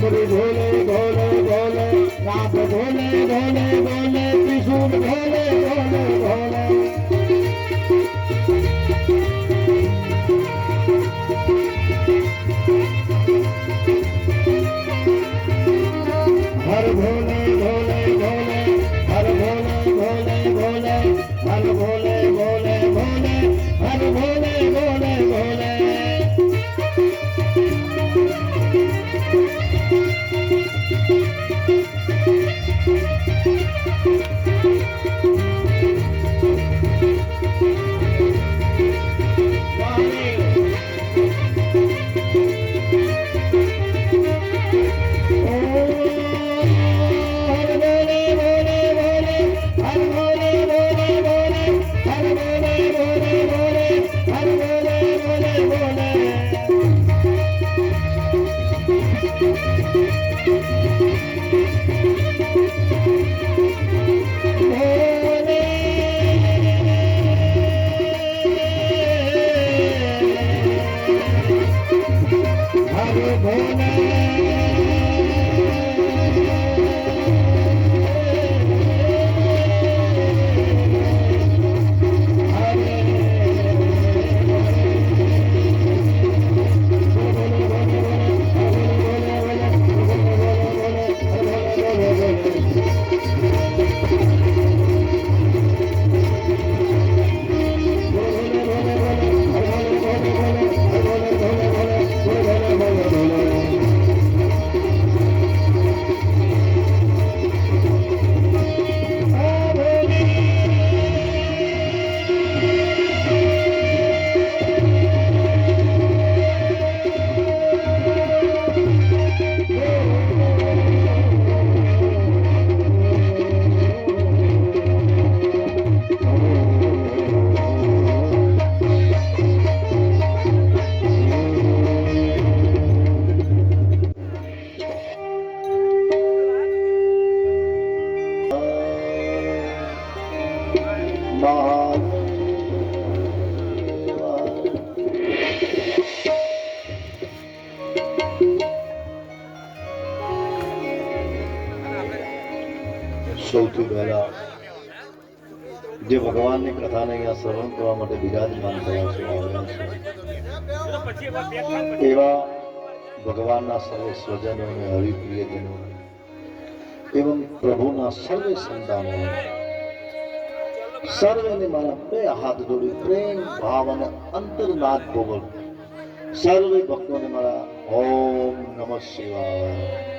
डमरू भोले भोले भोले, नाथ भोले भोले भोले, त्रिशूल भोले भोले भोले। हर भोले भोले भोले, हर भोले भोले भोले, हर भोले भोले भोले, हर भोले भोले भोले। સૌથી પહેલા જે ભગવાનની કથાને અહીંયા શ્રવણ કરવા માટે બિરાજમાન થયા છે એવા ભગવાનના સર્વે સ્વજનો અને હરિપ્રિયજનો એવં પ્રભુના સર્વે સંતાનો સર્વેને મારા બે હાથ જોડી પ્રેમ ભાવ અને અંતરનાદ પૂર્વક સર્વે ભક્તોને મારા ઓમ નમઃ શિવાય।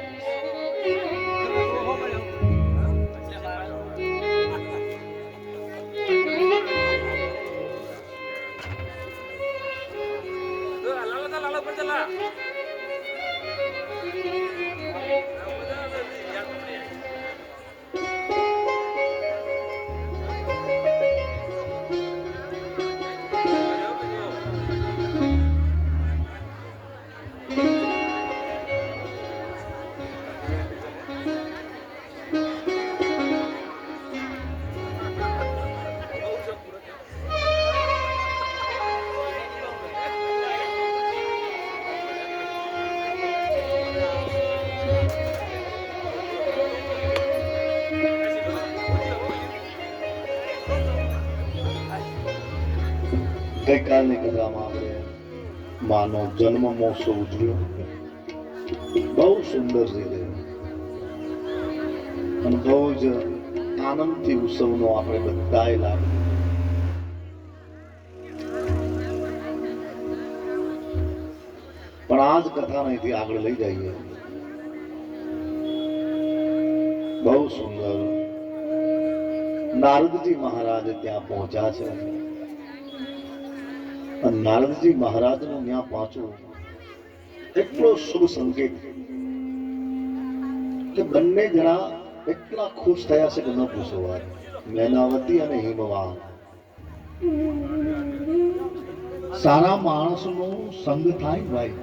ગઈકાલની કથામાં આપણે માનો જન્મ મહોત્સવ ઉજવ્યો, બહુ સુંદર રીતે અને બહુ જ આનંદથી ઉત્સવનો આપણે બધાએ લાભ પણ આ જ કથાને અહીંથી આગળ લઈ જઈએ। બહુ સુંદર નારદજી મહારાજ ત્યાં પહોંચ્યા છે અને નારદજી મહારાજનું ત્યાં પહોંચવું એટલો શુભ સંકેત કે બંને જણા એટલા ખુશ થયા છે કે ન પૂછો વાત। મેનાવતી અને હિમવાન સારા માણસનો સંગ થાય ભાઈ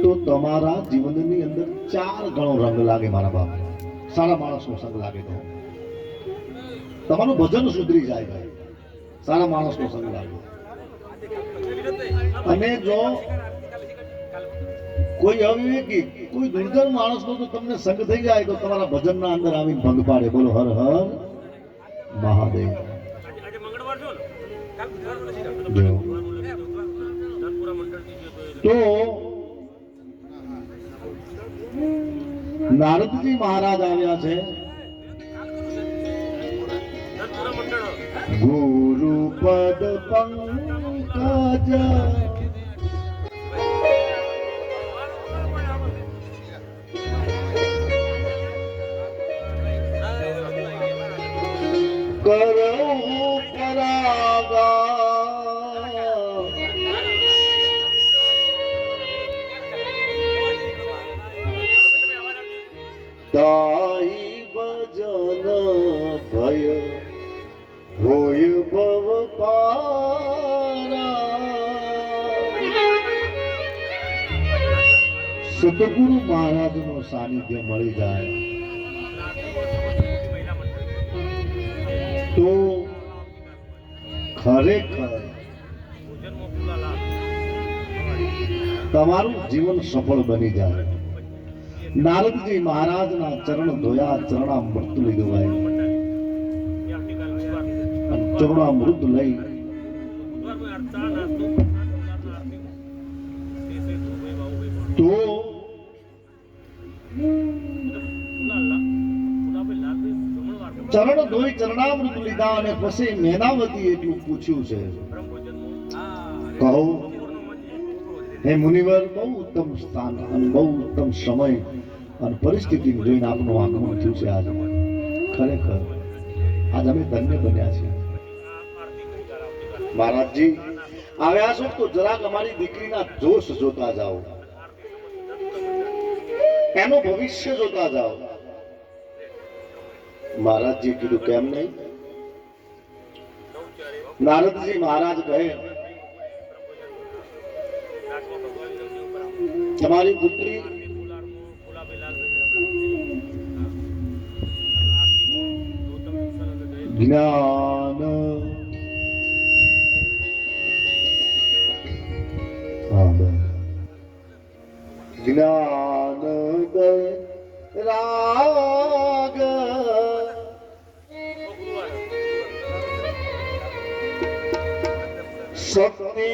તો તમારા જીવનની અંદર 4 ગણો રંગ લાગે મારા બાપ। સારા માણસનો સંગ લાગે તો તમારું ભજન સુધરી જાય ભાઈ, સારા માણસનો સંગ લાગે। અને જો કોઈ અવિવેકી કોઈ દુર્જન માણસનો તો તમને સંગ થઈ જાય તો તમારા ભજનના અંદર આવીને ભંગ પાડે. બોલો હર હર મહાદેવ. તો નારદજી મહારાજ આવ્યા છે. ગુરુ પદ પંકજ કરો પરાગા તાઈ ભજન ભય હોય ભવ પારા. સદગુરુ મહારાજ નું સાનિધ્ય મળી જાય તો ખરેખર તમારું જીવન સફળ બની જાય. નારદજી મહારાજના ચરણ ધોયા, ચરણામૃત લીધું ભાઈ. ચરણામૃત લઈ તો ચરણ ધોઈ ચરણામૃત લીધા અને પછી મેનાવતી એટલું પૂછ્યું છે, કહો હે મુનિવર, બહુ ઉત્તમ સ્થાન અને બહુ ઉત્તમ સમય અને પરિસ્થિતિ જોઈને આપનું આગમન થયું છે. આજે ખરેખર આજ અમે ધન્ય બન્યા છીએ. મહારાજજી આવ્યા છો તો જરાક અમારી દીકરીના જોશ જોતા જાઓ, એનું ભવિષ્ય જોતા જાઓ. મહારાજજી કીધું કેમ નહીં? નારદજી મહારાજ કહે તમારી પુત્રી જ્ઞાન જ્ઞાન રાગ શક્તિ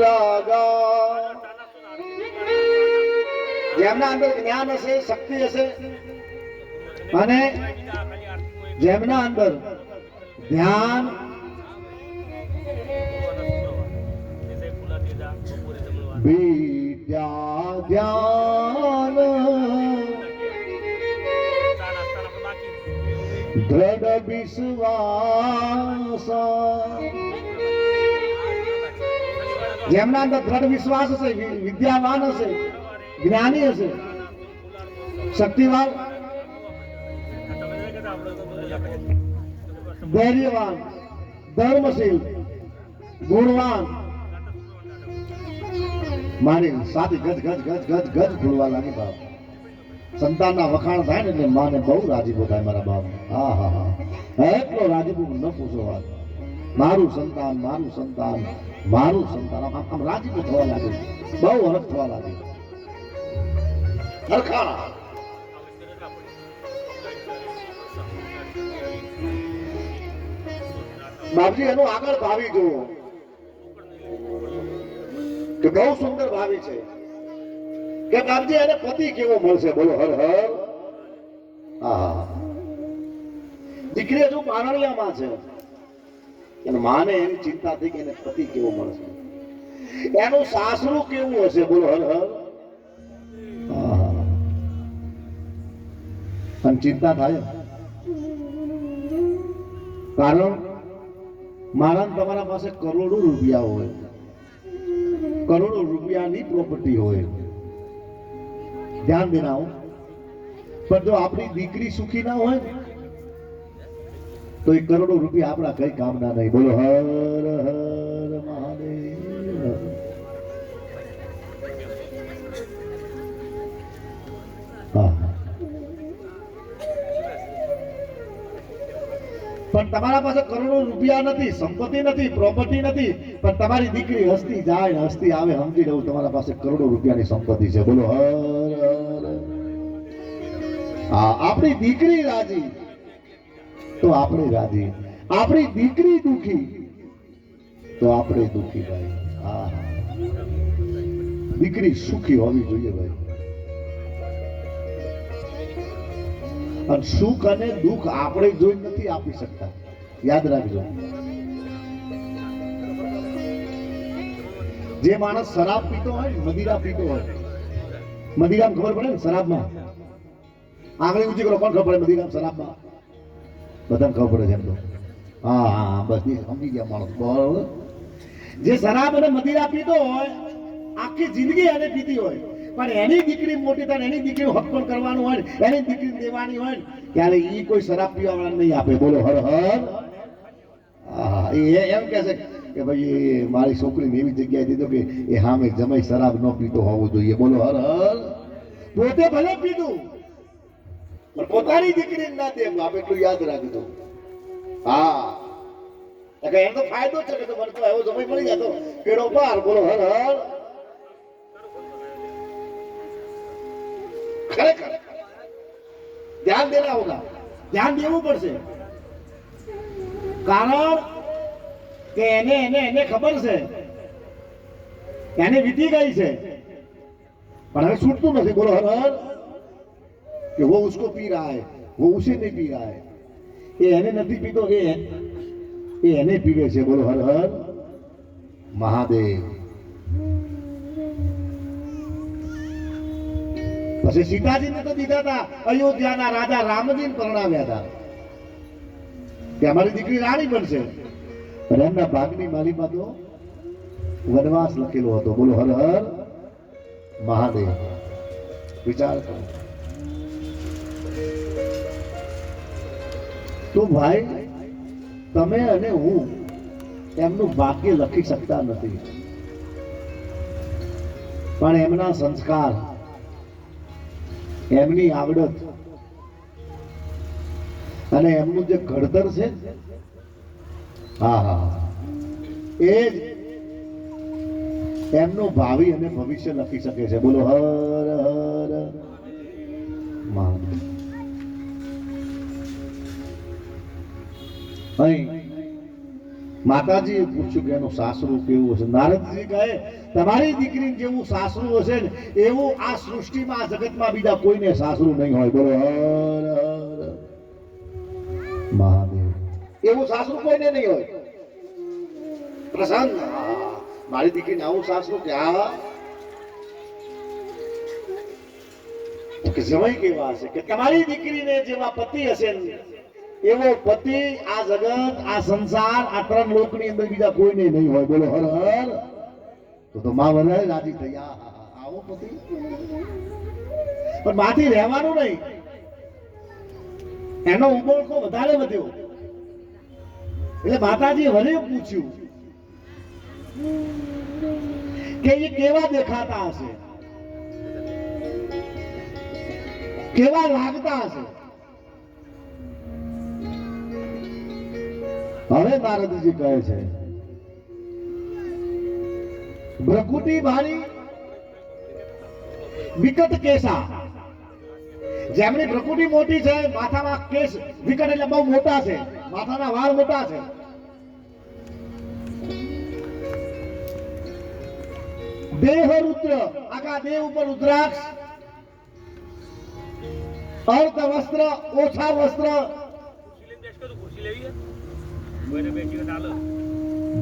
રાગા. જેમના અંદર જ્ઞાન હશે, શક્તિ હશે અને જેમના અંદર ધ્યાન વિદ્યા ધ્યાન દ્રઢ વિશ્વાસ, જેમના અંદર દ્રઢ વિશ્વાસ હશે, વિદ્યાવાન હશે, જ્ઞાની હશે, શક્તિવાન, ધૈર્યવાન, ધર્મશીલ, ગુણવાન. મારી સાથી ગજ ગજ ગજ ગજ ગજ ફૂલવા લાગી બાપ. સંતાનના વખાણ થાય ને એટલે માને બહુ રાજીપો થાય મારા બાપ. હા હા હા, એટલો રાજીપો ન પૂછો વાત. મારું સંતાન, મારું સંતાન, મારું સંતાન, આમ રાજીપો થવા લાગે, બહુ હરખ થવા લાગે. હરખાણા બાપજી એનું આગળ ભાવિ જુઓ કે બહુ સુંદર ભાવિ છે કે બાપજી એને પતિ કેવો મળશે. બોલો હર હર. હા, દીકરી હજુ પારણિયામાં છે અને માને એની ચિંતા થઈ કે એને પતિ કેવો મળશે, એનું સાસરું કેવું હશે. બોલો હર હર. અને ચિંતા થાય કારણ મારા તમારા પાસે કરોડો રૂપિયા હોય, કરોડો રૂપિયાની પ્રોપર્ટી હોય, ધ્યાન દેના હો. પણ જો આપણી દીકરી સુખી ના હોય તો એ કરોડો રૂપિયા આપણા કઈ કામના નહીં. બોલો હર હર મહાદેવ. પણ પણ તમારા પાસે કરોડો રૂપિયા નથી, સંપત્તિ નથી, પ્રોપર્ટી નથી, પણ તમારી દીકરી હસતી જાય ને હસતી આવે, સમજી લઉં તમારા પાસે કરોડો રૂપિયાની સંપત્તિ છે. બોલો હર હર. હા, આપણી દીકરી રાજી તો આપણે રાજી, આપણી દીકરી દુખી તો આપણે દુખી ભાઈ. હા, દીકરી સુખી હોવી જોઈએ ભાઈ. અને સુખ અને દુઃખ આપણે જોઈ નથી આપી શકતા, યાદ રાખજો. જે માણસ શરાબ પીતો હોય, મદિરા પીતો હોય, મદિરામ ખબર પડે ને, શરાબમાં આંગળી ઊંચી કરો, કોણ ખબર પડે મદિરામ શરાબમાં? બધાને ખબર પડે છે એમ તો. હા હા, બસ સમજી ગયા માણસ. બરોબર. જે શરાબ અને મદિરા પીતો હોય, આખી જિંદગી એને પીતી હોય, પણ એની દીકરી મોટી થાય, એની દીકરી હક કરવાનું હોય, એની દીકરી દેવાની હોય, ત્યારે ઈ કોઈ શરાબ પીવા વાળા નહીં આપે. બોલો હર હર. હા, એ એમ કહે છે કે ભાઈ મારી છોકરીને એવી જગ્યાએ દીધો કે એ સામે જમાઈ શરાબ ન પીતો હોવું જોઈએ. બોલો હર હર. પોતે ભલે પીધું પણ પોતાની દીકરીને ના દે બાપ, એટલું યાદ રાખજો. હા, એનો તો ફાયદો છે કે તો મને તો એવો જમાઈ મળી જતો પેડો પાર. બોલો હર હર. ખરેખર ધ્યાન દેના હોગા, ધ્યાન દેવું પડશે. કારણ કે એને એને એને ખબર છે, એને વીતી ગઈ છે, પણ હવે છૂટતું નથી. બોલો હર હર. कि वो उसको पी रहा है, वो उसे नहीं पी रहा है, ये એને નથી પીતો, એ એને પીવે છે. બોલો હર હર મહાદેવ. પછી સીતાજીને તો દીધા હતા અયોધ્યાના રાજા રામજીને પરણાવ્યા હતા કે અમારી દીકરી રાણી બનશે, પણ એમના ભાગની માલીમાં તો વનવાસ લખેલો હતો. બોલો હર હર મહાદેવ. વિચાર કરો તો ભાઈ, તમે અને હું એમનું ભાગ્ય લખી શકતા નથી, પણ એમના સંસ્કાર, એમની આવડત અને એમનું જે ઘડતર છે, હા હા, એ જ એમનું ભાવિ અને ભવિષ્ય લખી શકે છે. બોલો હર હર મહાદેવ. માતાજીએ પૂછ્યું કે એનું સાસરું કેવું હશે. નારદજી કહે તમારી દીકરી જેવું સાસરું હશે ને એવું આ સૃષ્ટિમાં, આ જગતમાં બીજા કોઈને સાસરું નહીં હોય. બોલો હર હર મહાદેવ. એવું સાસરું કોઈને નહીં હોય. પ્રસન્ન મારી દીકરીને આવું સાસરું કે આ જમાઈ કેવા હશે કે તમારી દીકરીને જેવા પતિ હશે ને એવો પતિ આ જગત, આ સંસાર, આ ત્રણ લોકની અંદર બીજા કોઈને નહીં હોય. બોલો હર હર. તો માં વધારે રાજી થઈ, આવો પતિ. પણ માથી રહેવાનું નહીં, એનો ઉમળકો વધારે વધ્યો. એટલે માતાજીએ વળી પૂછ્યું કે એ કેવા દેખાતા હશે, કેવા લાગતા હશે. હવે નારદજી કહે છે ભ્રકુટી ભારી વિકટ કેસા. જેમની ભ્રકુટી મોટી છે, માથામાં કેસ વિકટ એટલે બહુ મોટા છે, માથાના વાળ મોટા છે. દેહ રુદ્ર, આખા દેહ ઉપર રુદ્રાક્ષ, અર્ધ વસ્ત્ર, ઓછા વસ્ત્ર,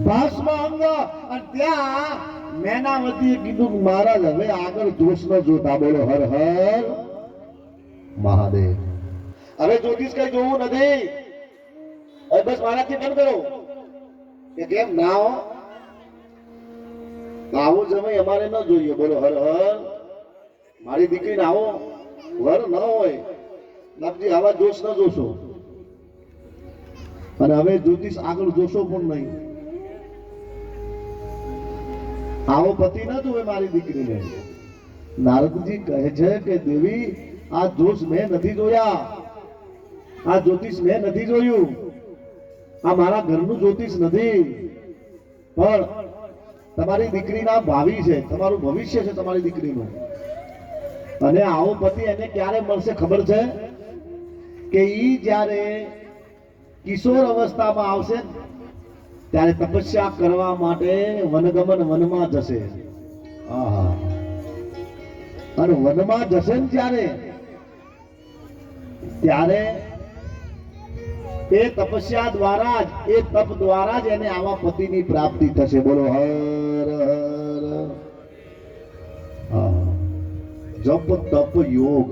ભસ્મ અંગ. અને ત્યાં મેનાવતીએ કીધું મહારાજ હવે આગળ જોશ ન જોતા. બોલો હર હર મહાદેવ. હવે જ્યોતિષ કઈ જોવું નથી, હવે બસ મારાથી બંધ કરો. કે કેમ ના હો, આવો જમાઈ અમારે ન જોઈએ. બોલો હર હર. મારી દીકરીને આવો વર ન હોય, નકજી આવા જોશ ન જોશો. અને હવે જ્યોતિષ આગળ જોશો પણ નહીં. આવો પતિ ન જોવે મારી દીકરીને. નારદજી કહે છે કે દેવી આ જોશ મેં નથી જોયા, આ જ્યોતિષ મેં નથી જોયું. આ મારા ઘરનું જ્યોતિષ નથી, પણ તમારી દીકરીના ભાવિ છે, તમારું ભવિષ્ય છે તમારી દીકરીનું. અને આવો પતિ એને ક્યારે મળશે ખબર છે? કે ઈ જ્યારે કિશોર અવસ્થામાં આવશે ત્યારે તપસ્યા કરવા માટે વનગમન વનમાં જશે. આહા, અને વનમાં જશે ને ત્યારે એ તપસ્યા દ્વારા જ, એ તપ દ્વારા જ એને આવા પતિની પ્રાપ્તિ થશે. બોલો હર હર. જપ તપ યોગ.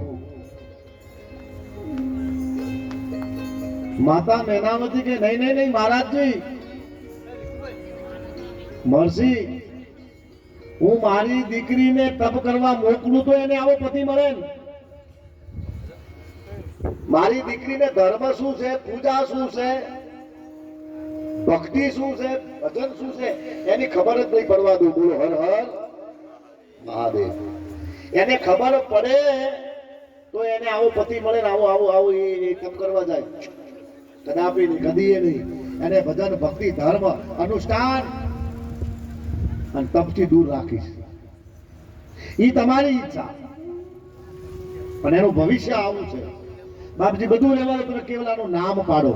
માતા નૈનાવતી કે નહીં નહીં નહીં મહારાજજી, મરસી, હું મારી દીકરીને તપ કરવા મોકલું તો એને આવો પતિ મળે ને. મારી દીકરીને ધર્મ શું છે, પૂજા શું છે, ભક્તિ શું છે, ભજન શું છે, એની ખબર જ નહીં પડવા દઉં. બોલો હર હર મહાદેવ. એને ખબર પડે તો એને આવો પતિ મળે ને આવો આવો આવો એ તપ કરવા જાય. કદાપી નહીં, કદી નહીં. એને ભજન ભક્તિ ધર્મ અનુષ્ઠાન અને તપથી દૂર રાખીશ. એ તમારી ઈચ્છા, પણ એનું ભવિષ્ય આવું છે. બાપજી બધું રહેવા તમે કેવલ આનું નામ પાડો.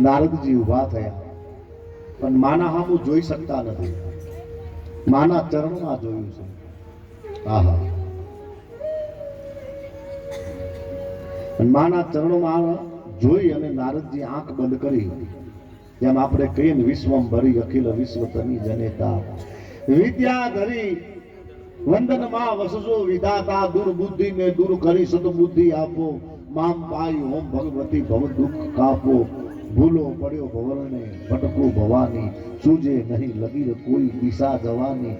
નારદજી ઉભા થયા, પણ માના હામું જોઈ શકતા નથી. માના ચરણમાં જોયું છે. આહા, માના ચરણોમાં જોઈ અને નારદજી આંખ બંધ કરી, જેમ આપણે કહીએ ને વિશ્વમ ભરી અખિલ વિશ્વતની જનેતા વિદ્યાધરી વંદનમાં વસજો વિધાતા દુર્બુદ્ધિ ને દૂર કરી સદબુદ્ધિ આપો. મામ પાઈ ઓમ ભગવતી ભવ દુઃખ કાપો. ભૂલો પડ્યો ભવરને ભટકો ભવાની, સૂજે નહીં લગીર કોઈ દિશા જવાની.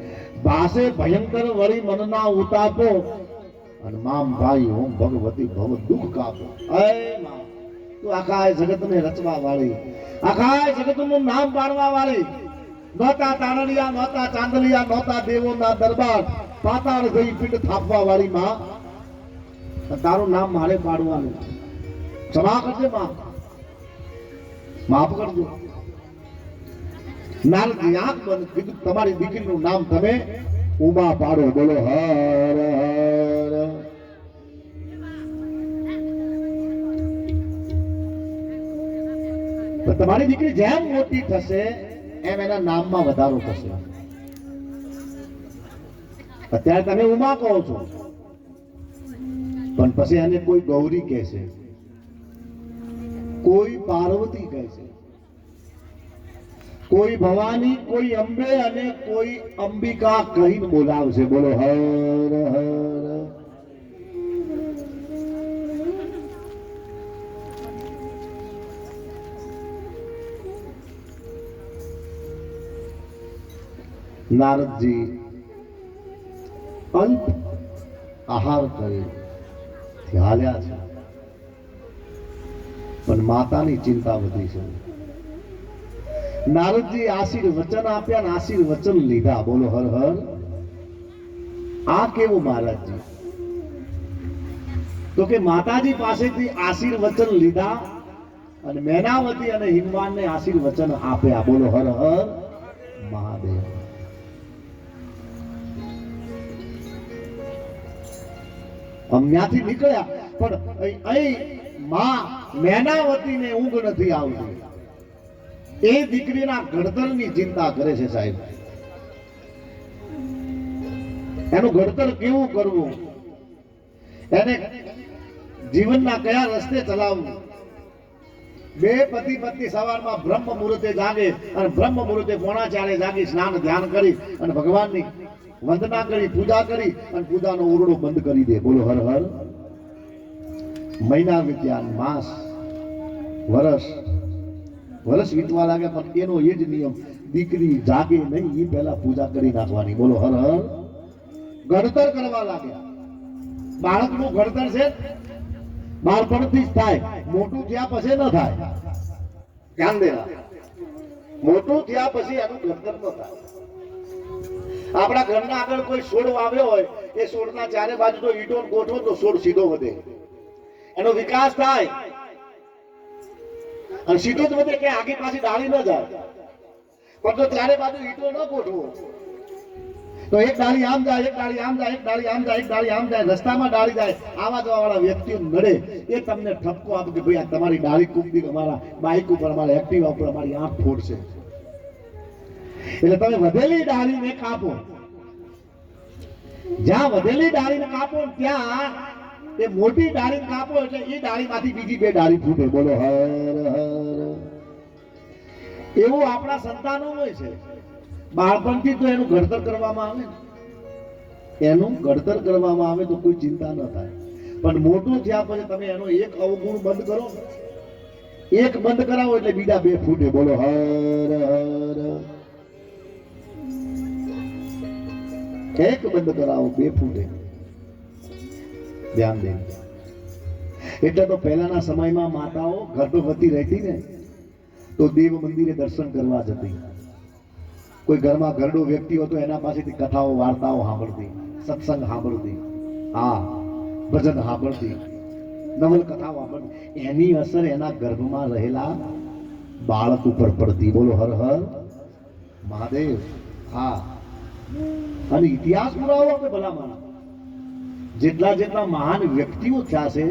ભાસે ભયંકર વળી મનના ઉતાપો. અને મામ ભાઈ ઓમ ભગવતી ભવ દુઃખ કાપો. અય માં, તું આખા જગતને રચવા વાળી, આખા જગતનું નામ પાડવા વાળી, નહોતા તારણિયા, નહોતા ચાંદલિયા, નહોતા દેવોના દરબાર, પાતાળ ગઈ પીઠ થાપવા વાળી માં, તારું નામ મારે પાડવાનું. ક્ષમા કરજે માં, માફ કરજો. નારદજી આંખ બંધ કીધું, તમારી દીકરીનું નામ તમે ઉમા પાડો. બોલો હર હર. તમારી દીકરી જેમ મોટી થશે એમ એના નામમાં વધારો થશે. અત્યારે તમે ઉમા કહો છો, પણ પછી એને કોઈ ગૌરી કહેશે, કોઈ પાર્વતી કહેશે, કોઈ ભવાની, કોઈ અંબે અને કોઈ અંબિકા કહીને બોલાવશે. બોલો હર હર. નારદજી અલ્પ આહાર કરી હાલ્યા છે, પણ માતાની ચિંતા વધી છે. નારદજી આશીર્વચન આપ્યા ને આશીર્વચન લીધા. બોલો હર હર. આ કેવું મહારાજજી? તો કે માતાજી પાસેથી આશીર્વચન લીધા અને મેનાવતી અને હિમવાનને આશીર્વચન આપ્યા. બોલો હર હર મહાદેવ. ત્યાંથી નીકળ્યા, પણ અહીં માં મેનાવતીને ઊંઘ નથી આવતી. એ દીકરીના ઘડતરની ચિંતા કરે છે સાહેબ. એનું ઘડતર કેવું કરવું, એને જીવનના કયા રસ્તે ચલાવવું. બે પતિ પત્ની સવારમાં બ્રહ્મ મુહૂર્તે જાગે અને બ્રહ્મ મુહૂર્તે 4:30 જાગી સ્નાન ધ્યાન કરી અને ભગવાનની વંદના કરી, પૂજા કરી અને પૂજાનો ઓરડો બંધ કરી દે. બોલો હર હર. મહિના વીત્યા, માસ, વર્ષ વીતવા લાગે, પણ એનો એ જ નિયમ, દીકરી જાગે નહીં એ પહેલા પૂજા કરી નાખવાની. બોલો હર હર. ઘડતર કરવા લાગ્યા. બાળકનું ઘડતર છે બાળપણથી જ થાય, મોટું થયા પછી ન થાય. ધ્યાન દેવા, મોટું થયા પછી એનું ઘડતર ન થાય. આપણા ઘરના આગળ કોઈ છોડ વાવ્યો હોય, એ છોડના ચારે બાજુ જો ઈંટો ગોઠવો તો છોડ સીધો વધે. એનો વિકાસ થાય અને સીધું જ બધે કે આગી પાછી ડાળી ન જાય. પણ જો ચારે બાજુ ઈંટો ન ગોઠવો તો એક ડાળી આમ જાય, એક ડાળી આમ જાય, એક ડાળી આમ જાય, એક ડાળી આમ જાય, રસ્તામાં ડાળી જાય, આવા જવા વાળા વ્યક્તિઓ નડે એ તમને ઠપકો આપે કે ભાઈ આ તમારી ડાળી કૂદી અમારા બાઇક ઉપર, અમારા એક્ટિવા ઉપર અમારી આંખ ફોડશે. એટલે તમે વધેલી ડાળીને કાપો. જ્યાં વધેલી ડાળીને કાપો ત્યાં એ મોટી ડાળી કાપો એટલે એ ડાળીમાંથી બીજી બે ડાળી ફૂટે. બોલો હર હર. એવું આપણા સંતાનો હોય છે. બાળપણથી તો એનું ઘડતર કરવામાં આવે, એનું ઘડતર કરવામાં આવે તો કોઈ ચિંતા ન થાય. પણ મોટું થયા પછી તમે એનો એક અવગુણ બંધ કરો, એક બંધ કરાવો એટલે બીજા બે ફૂટે. બોલો હર હર. એક બંધ કરાવો બે ફૂટે. ધ્યાન દે. એટલે તો પહેલાના સમયમાં માતાઓ ગર્ભવતી રહેતી ને તો દેવ મંદિરે દર્શન કરવા જતી. કોઈ ઘરમાં ઘરડો વ્યક્તિ હતો એના પાસેથી કથાઓ વાર્તાઓ સાંભળતી, સત્સંગ સાંભળતી, હા ભજન સાંભળતી, નવલકથાઓ સાંભળતી. એની અસર એના ગર્ભમાં રહેલા બાળક ઉપર પડતી. બોલો હર હર મહાદેવ. હા, અને ઇતિહાસ પુરાવો આપણે ભલામણ. જેટલા જેટલા મહાન વ્યક્તિઓ થયા છે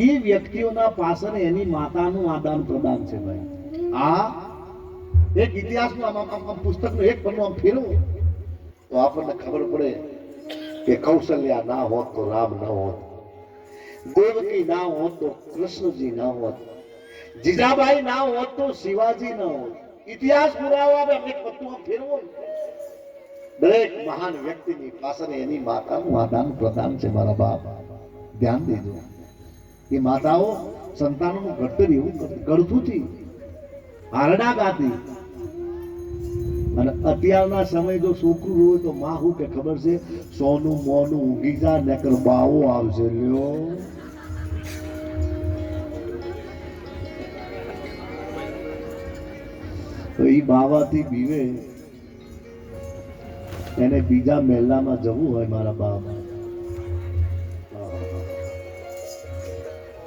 એ વ્યક્તિઓના પાછળ એની માતાનું આદાન પ્રદાન છે ભાઈ. આ એક ઇતિહાસનું આમ પુસ્તકનું એક પન્નું આમ ફેરવો તો આપણને ખબર પડે કે કૌશલ્યા ના હોત તો રામ ન હોત, દેવકી ના હોત તો કૃષ્ણજી ના હોત, જીજાબાઈ ના હોત તો શિવાજી ના હોત. ઇતિહાસ પુરાવો આવે એક પત્તું આમ ફેરવો. દરેક મહાન વ્યક્તિની પાછળ એની માતાનું આદાન પ્રદાન છે મારા બાપ. ધ્યાન દેજો. એ માતાઓ સંતાનોનું ઘડતર એવું કરતુંથી, હારડા ગાતી. અને અત્યારના સમય જો છોકરું હોય તો માં હું કે ખબર છે, સોનું મોનું ઊંઘી જા નકર બાવો આવશે. લ્યો તો એ બાવાથી બીવે એને બીજા મહેલામાં જવું હોય મારા બાપ,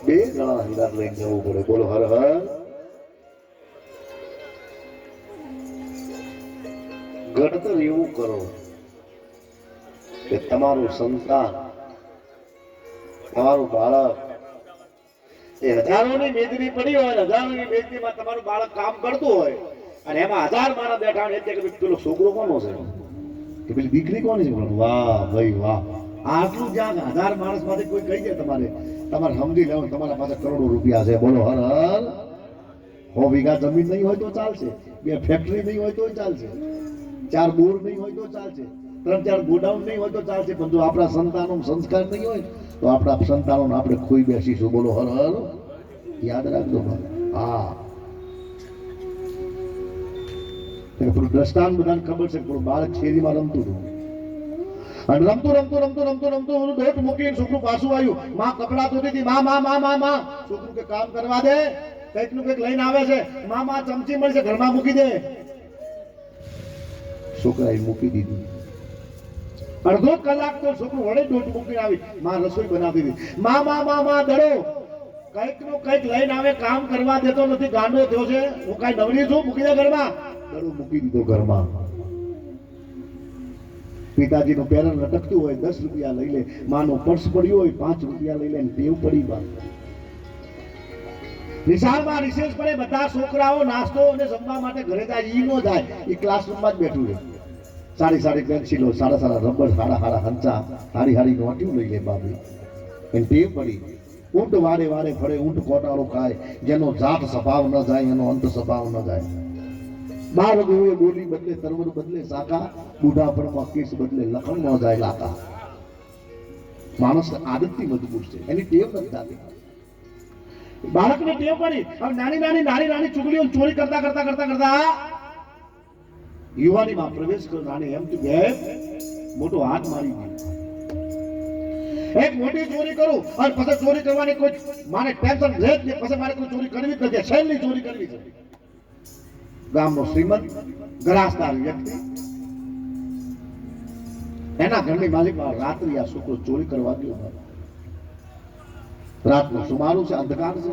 બે ગણા હીરા લઈને જવું પડે. બોલો હર હર. ઘડતર એવું કરો કે તમારું સંતાન, તમારું બાળક એ હજારોની મેદની પડી હોય, હજારોની મેદનીમાં તમારું બાળક કામ કરતું હોય અને એમાં 1000 મારા બેઠા ને કે પેલો છોકરો કોનો છે કે પેલી દીકરી કોની છે. વાહ ભાઈ વાહ. આટલું જ્યાં 1000 માણસ માંથી કોઈ કહી દે તમારે સમજી લેવું તમારા પાસે કરોડો રૂપિયા છે. બોલો હર હર. 100 વીઘા જમીન નહીં હોય તો ચાલશે, 2 ફેક્ટરી નહીં હોય તો ચાલશે, 4 બોર નહીં હોય તો ચાલશે, 3-4 ગોડાઉન નહીં હોય તો ચાલશે. પણ જો આપણા સંતાનો સંસ્કાર નહીં હોય તો આપણા સંતાનોને આપણે ખોઈ બેસીશું. બોલો હર હર. યાદ રાખજો. હા, દ્રષ્ટાંત બધાને ખબર છે. પણ બાળક શેરીમાં રમતું હતું અને રમતું દોટ મૂકીને છોકરું પાછું આવ્યું. માં કપડા ધોતી હતી. માં છોકરું કે કામ કરવા દે, કંઈક નું કંઈક લઈને આવે છે. માં ચમચી મળશે, ઘરમાં મૂકી દે. છોકરાએ મૂકી દીધું. અડધો કલાક તો છોકરું વડે દોટ મૂકીને આવી. માં રસોઈ બનાવતી હતી. માં દડો કંઈક નું કંઈક લઈને આવે, કામ કરવા દેતો નથી. ગાંડો થયો છે, હું કઈ નવરી છું, મૂકી દે ઘરમાં. દડો મૂકી દીધો ઘરમાં. પિતાજીનું પેરન લટકતું હોય, 10 રૂપિયા લઈ લે. માનું પર્સ પડ્યું હોય, 5 રૂપિયા લઈ લે. ટેવ પડી બા. નિશાળમાં રિસેસ પડે, બધા છોકરાઓ નાસ્તો અને જમવા માટે ઘરે જાય. ઈ નો જાય, એ ક્લાસરૂમમાં જ બેઠું રહે. સારી પેન્સિલો, સારા રબર, સારા હંચા, સારી નોટિયું લઈ લે બાપી. એને ટેવ પડી. ઊંટ વારે ફરે, ઊંટ કોટાળો ખાય. જેનો જાત સ્વભાવ ન જાય, એનો અંત સ્વભાવ ન જાય. બાળક હોય બોલી બદલે, તરવર બદલે શાખા, બુઢાપણમાં કેસ બદલે લખણ ન જાય લાકા. માણસ આદતથી મજબૂત છે, એની ટેવ નથી થતી. બાળકને ટેવ પડી. હવે નાની ચુગલીઓ ચોરી કરતા યુવાનીમાં પ્રવેશ કર્યો. નાની એમ તો બે મોટો હાથ મારી ગયો. એક મોટી ચોરી કરું અને પછી ચોરી કરવાની કોઈ માને ટેન્શન રહે જ નહીં. પછી મારે કોઈ ચોરી કરવી જ નથી, છેલ્લી ચોરી કરવી છે. ગામનો શ્રીમંત ગ્રાસદાર વ્યક્તિ, એના ઘરની માલિક રાત્રિ આ છોકરો ચોરી કરવા ગયો. રાતનો સુમારું છે, અંધકાર છે.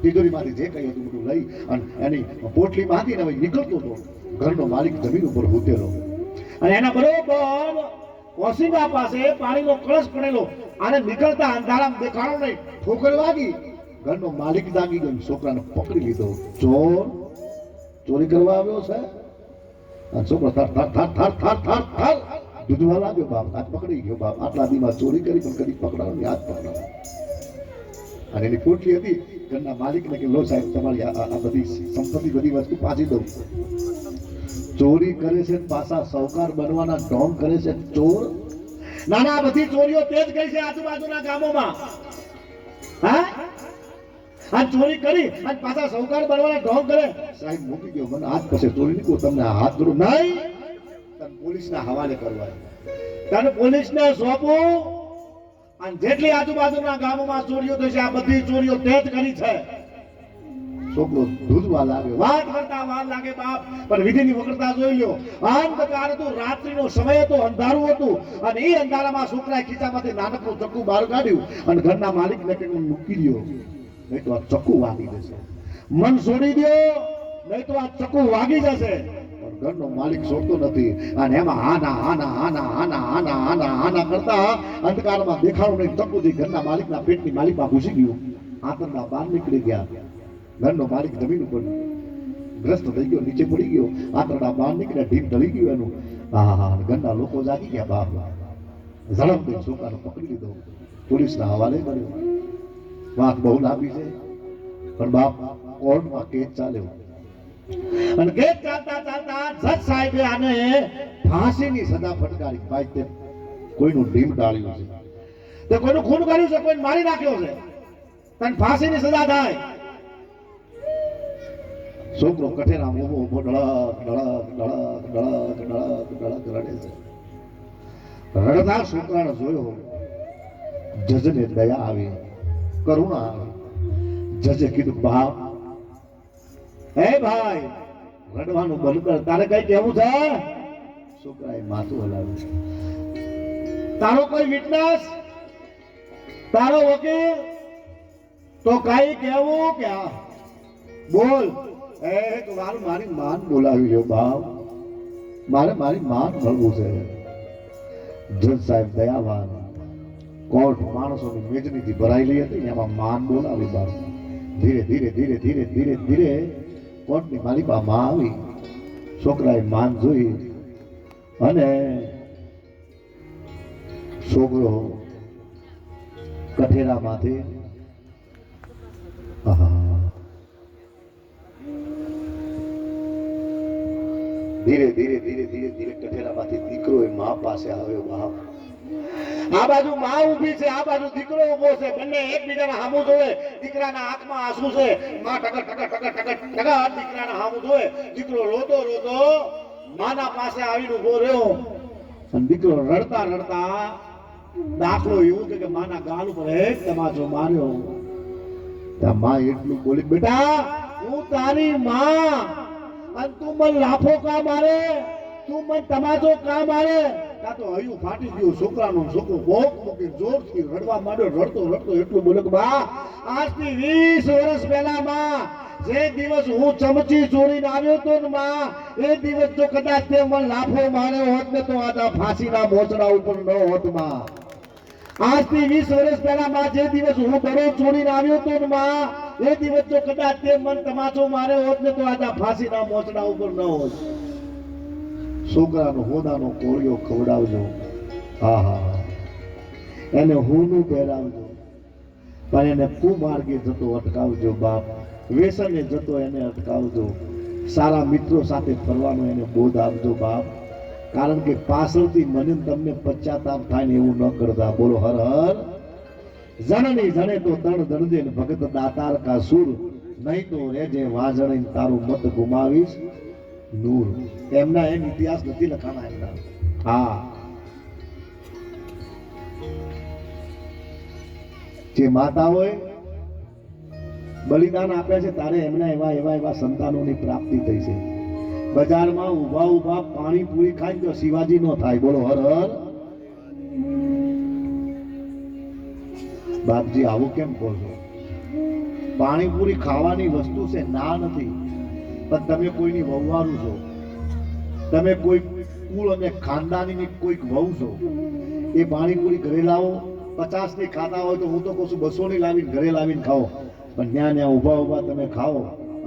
તિજોરીમાંથી જે કઈ હતું બધું લઈ અને એની પોટલી બાંધીને હવે નીકળતો હતો. ઘરનો માલિક જમીન ઉપર ઉતરેલો અને એના બરોબર ઓશિંગા પાસે પાણીનો કળશ પડેલો. આને નીકળતા અંધારામાં દેખાડો નહીં, ઠોકર વાગી. ઘરનો માલિક જાગી ગયો, છોકરાને પકડી લીધો. ચોર ચોરી કરવા આવ્યો છે. અને છોકરો થર થર થર થર થર થર થર દૂધવા લાગ્યો. બાપ હાથ પકડી ગયો. બાપ આટલા દીમાં ચોરી કરી પણ કદી પકડાયો નહીં, હાથ પકડાયો. અને એની પોટલી હતી. ઘરના માલિકને કે લો સાહેબ, તમારી આ બધી સંપત્તિ બધી વસ્તુ પાછી દઉં. ચોરી કરે છે પાછા સૌકાર બનવાના ઢોંગ કરે છે ચોર. નાના બધી ચોરીઓ તેજ કરી છે આજુબાજુના ગામોમાં. હા, આ ચોરી કરી અને પાછા સૌકાર બનવાના ઢોંગ કરે. સાહેબ મૂકી ગયો, મને હાથ પછી ચોરી નીકળો, તમને હાથ ધરું નહીં, તને પોલીસના હવાલે કરવા, તને પોલીસને સોંપું. અને જેટલી આજુબાજુના ગામોમાં ચોરીઓ થઈ છે આ બધી ચોરીઓ તેજ કરી છે. છોકરો ધૂજવા લાગે, વાત કરતા વાર લાગે બાપ, પણ વિધિની વક્રતા જોઈ લ્યો. અંધકાર હતું, રાત્રિનો સમય હતો, અંધારું હતું. અને એ અંધારામાં છોકરાએ ખીચામાંથી નાનકડું ચક્કુ બહાર કાઢ્યું અને ઘરના માલિકને કે મૂકી દો, નહીં તો આ ચક્કુ વાગી જશે. મન છોડી દો, નહીં તો આ ચક્કુ વાગી જશે. ઘરનો માલિક છોડતો નથી. અને એમાં આના આના આના આના આના આના આના કરતા અંધકારમાં દેખાડો નહીં. ચક્કુથી ઘરના માલિકના પેટની માલિકમાં ઘૂસી ગયું. આંતરના બહાર નીકળી ગયા. ઘરનો માલિક જમીન ઉપર ગ્રસ્ત થઈ ગયો, નીચે પડી ગયો. આંતરડા બહાર નીકળ્યા, ઢીમ ઢળી ગયું એનું. હા, ઘરના લોકો જાગી ગયા. બાપ ઝડપથી છોકરાને પકડી લીધો, પોલીસના હવાલે કર્યો. વાત બહુ લાંબી છે, પણ બાપ કોર્ટમાં કેસ ચાલ્યો. અને કેસ ચાલતા ચાલતા જજ સાહેબે આને ફાંસીની સજા ફટકારી. ભાઈ, તે કોઈનું ઢીમ ઢાળ્યું છે, તે કોઈનું ખૂન કર્યું છે, કોઈને મારી નાખ્યો છે, તને ફાંસીની સજા થાય. છોકરો કઠેરા ઉભો ઉભો ધડક ધડક ધડક ધડક ધડક ધડક રડે છે. રડતા છોકરાને જોયો, જજને દયા આવી, કરુણા આવી. જજે કીધું, બાપ, હે ભાઈ, રડવાનું બંધ કર, તારે કઈ કેવું છે? છોકરાએ માથું હલાવ્યું. તારો કોઈ વિટનેસ, તારો વકીલ, તો કઈ કેવું કે બોલ. મારી માન બોલાવી લ્યો બાપ, મારે મારી માન મળવું છે. જજ સાહેબ દયાવાન. કોર્ટ માણસોની મેજનીથી ભરાયેલી હતી, એમાં માન બોલાવી બાપ. ધીરે ધીરે ધીરે ધીરે ધીરે ધીરે કોર્ટની માલિકામાં આવી. છોકરાએ માન જોઈ અને છોકરો કઠેરામાંથી ધીરે ધીરે ધીરે ધીરે ધીરે કઠેરામાંથી દીકરો એ મા પાસે આવ્યો. બાપ, આ બાજુ મા ઊભી છે, આ બાજુ દીકરો ઊભો છે. બંને એકબીજાના હામું જોવે. દીકરાના આંખમાં આંસુ છે. મા ટકર ટકર ટકર ટકર ટકર દીકરાના હામું જોવે. દીકરો રોતો રોતો માના પાસે આવીને ઊભો રહ્યો. અને દીકરો રડતા રડતા દાખલો એવું કે માના ગાલ ઉપર એક તમાચો માર્યો. ત્યાં મા એટલું બોલી, બેટા, હું તારી માં, અને તું મને લાફો કા મારે, તું મને તમાચો કા મારે? ત્યાં તો હૈયું ફાટી ગયું છોકરાનું. છોકરો બોક મૂકી જોરથી રડવા માંડ્યો. રડતો રડતો એટલું બોલ્યો કે બા, આજથી 20 વર્ષ પહેલા માં, જે દિવસ હું ચમચી ચોરીને આવ્યો તો ને માં, એ દિવસ જો કદાચ તે મને લાફો માર્યો હોત ને તો આ ફાંસીના મોચડા ઉપર ન હોત માં. આજથી 20 વર્ષ પહેલા માં, જે દિવસ હું દડો ચોરીને આવ્યો તો ને માં, એ દિવસ જો કદાચ તે મને તમાચો માર્યો હોત ને તો આ ફાંસીના મોચડા ઉપર ન હોત. છોકરાનો હોદાનો કોળિયો ખવડાવજો. હા હા, એને હોનું પહેરાવજો, પણ એને કુમાર્ગે જતો અટકાવજો બાપ. વ્યસને જતો એને અટકાવજો. સારા મિત્રો સાથે ફરવાનો એને બોધ આપજો બાપ. કારણ કે પાછળથી મને તમને પશ્ચાતાપ થાય ને એવું ન કરતા. બોલો હર હર. જનની જણે તો તણ દણજે ભગત દાતાર કા સુર, નહીં તો રેજે વાજણે તારું મત ગુમાવીશ નૂર. એમના એમ ઇતિહાસ નથી લખાણા એમના. હા, જે માતાઓએ બલિદાન આપ્યા છે તારે એમના એવા એવા એવા સંતાનોની પ્રાપ્તિ થઈ છે. બજારમાં ઉભા ઉભા પાણી પૂરી ખાય તો શિવાજી નો થાય. બોલો હર હર. બાપજી આવું કેમ કહો છો? પાણીપુરી ખાવાની વસ્તુ છે, ના નથી, પણ તમે કોઈની વહુવારું છો, તમે કોઈ કુળ અને ખાનદાનીની કોઈક વહુ છો. એ પાણીપુરી ઘરે લાવો, 50 ની ખાતા હોય તો હું તો કહું છું 200 ની લાવીને ઘરે લાવીને ખાઓ, પણ ત્યાં ઊભા ઊભા તમે ખાઓ.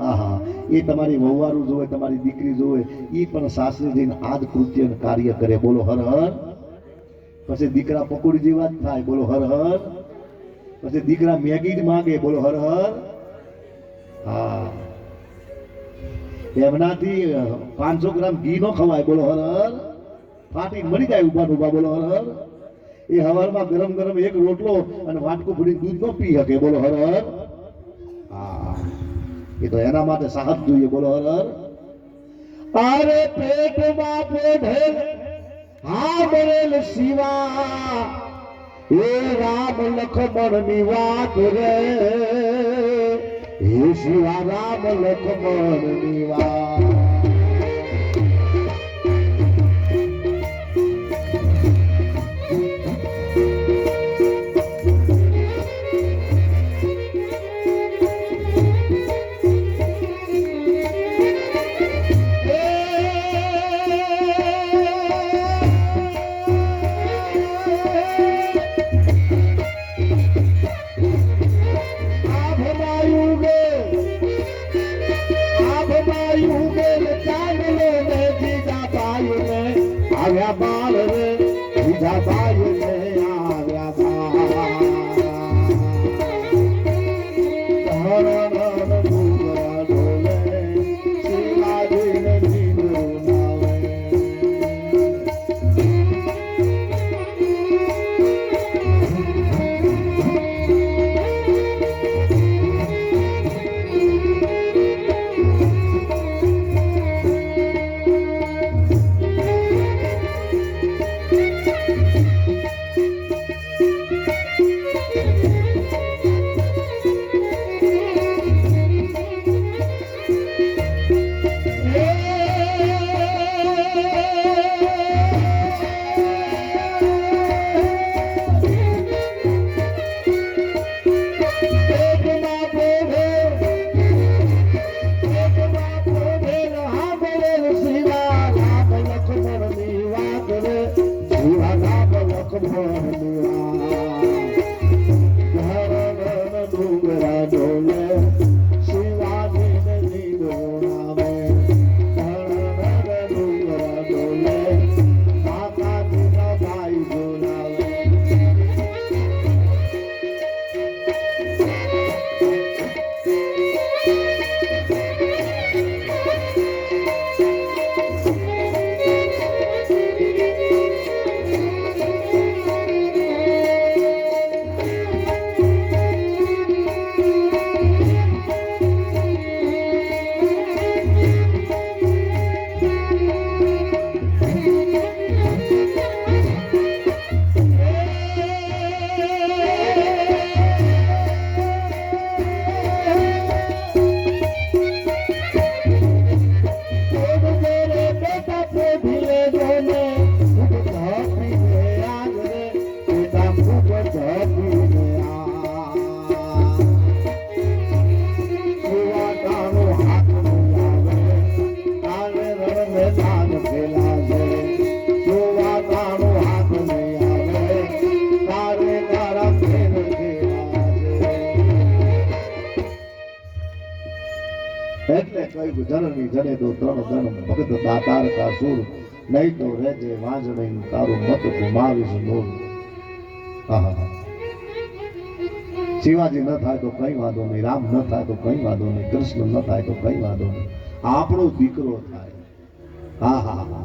આહા, એ તમારી વહુવારું જોવે, તમારી દીકરી જોવે, એ પણ સાસરે જઈને આ જ કૃત્ય કાર્ય કરે. બોલો હર હર. પછી દીકરા પકોડી જેવા જ થાય. બોલો હર હર. પછી દીકરા મેગી જ માંગે. બોલો હર હર. હા, એમનાથી 500 ગ્રામ ઘી નો ખવાય. બોલો હર હર. ફાટી મરી જાય ઉભા ઉભા. બોલો હર હર. એ હવારમાં ગરમ ગરમ એક રોટલો અને વાટકું ભરીને દૂધ નો પી શકે. બોલો હર હર. હા, એ તો એના માટે સાહસ જોઈએ. બોલો હર હર. અરે પેટમાં પોઢેલ હા બરેલ શિવા, એ રામ લખમણ ની વાત રે, હે શિવા રામ લખમણ ની વાત. આવ્યા બાળ રે બીજા બાય ને આવ્યા એટલે કહ્યું જનની જને તો 3 જન્મ ભગત દાતાર કા સુર, નહીં તો રેજે વાંજણી તારું મત ગુમાવીશ નૂર. શિવાજી ન થાય તો કઈ વાંધો નહીં, રામ ન થાય તો કઈ વાંધો નહીં, કૃષ્ણ ન થાય તો કઈ વાંધો નહીં, આપણો દીકરો થાય. હા હા હા,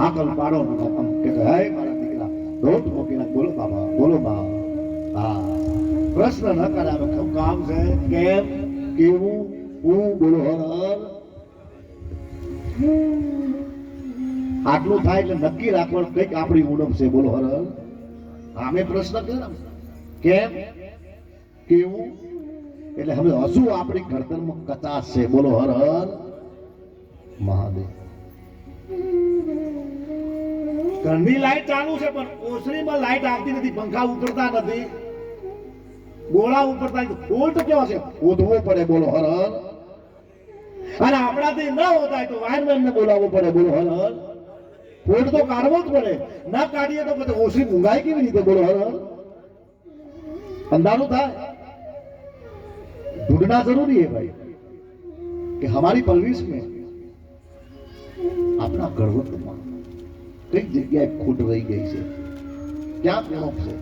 આકલ પાડો ને આમ કે હે મારા દીકરા રોટ મોકીને બોલો બાબા, બોલો બા. હા, પ્રશ્ન ન કરે હવે કામ છે કેમ કેવું હું બોલો હર. આટલું થાય એટલે નક્કી રાખવાનું કઈક આપણી ઉણપ છે. બોલો હર. આમે પ્રશ્ન કર્યો કેમ કેવું એટલે હવે હજુ આપણી ઘડતરમાં કચાશ છે. બોલો હર હર મહાદેવ. ઘરની લાઈટ ચાલુ છે પણ ઓસરીમાં લાઈટ આવતી નથી, પંખા ઉતરતા નથી. ગોળા ઉપર થાય તો ફોલ્ટ કેવા છે ઓધવો પડે બોલો હર હર. અને આપણાથી ન હોતાય તો વાયરમેન ને બોલાવવો પડે બોલો હર હર. ફોલ્ટ તો કાઢવો જ પડે, ના કાઢીએ તો પછી ઓછી મૂંગાઈ કેવી રીતે બોલો હર હર. अंधारू था ढूंढना जरूरी है भाई कि हमारी परवरिश में अपना गढ़वत्तમાં કઈ જગ્યાએ ખોટ રહી ગઈ છે, ક્યાં કોણપ છે,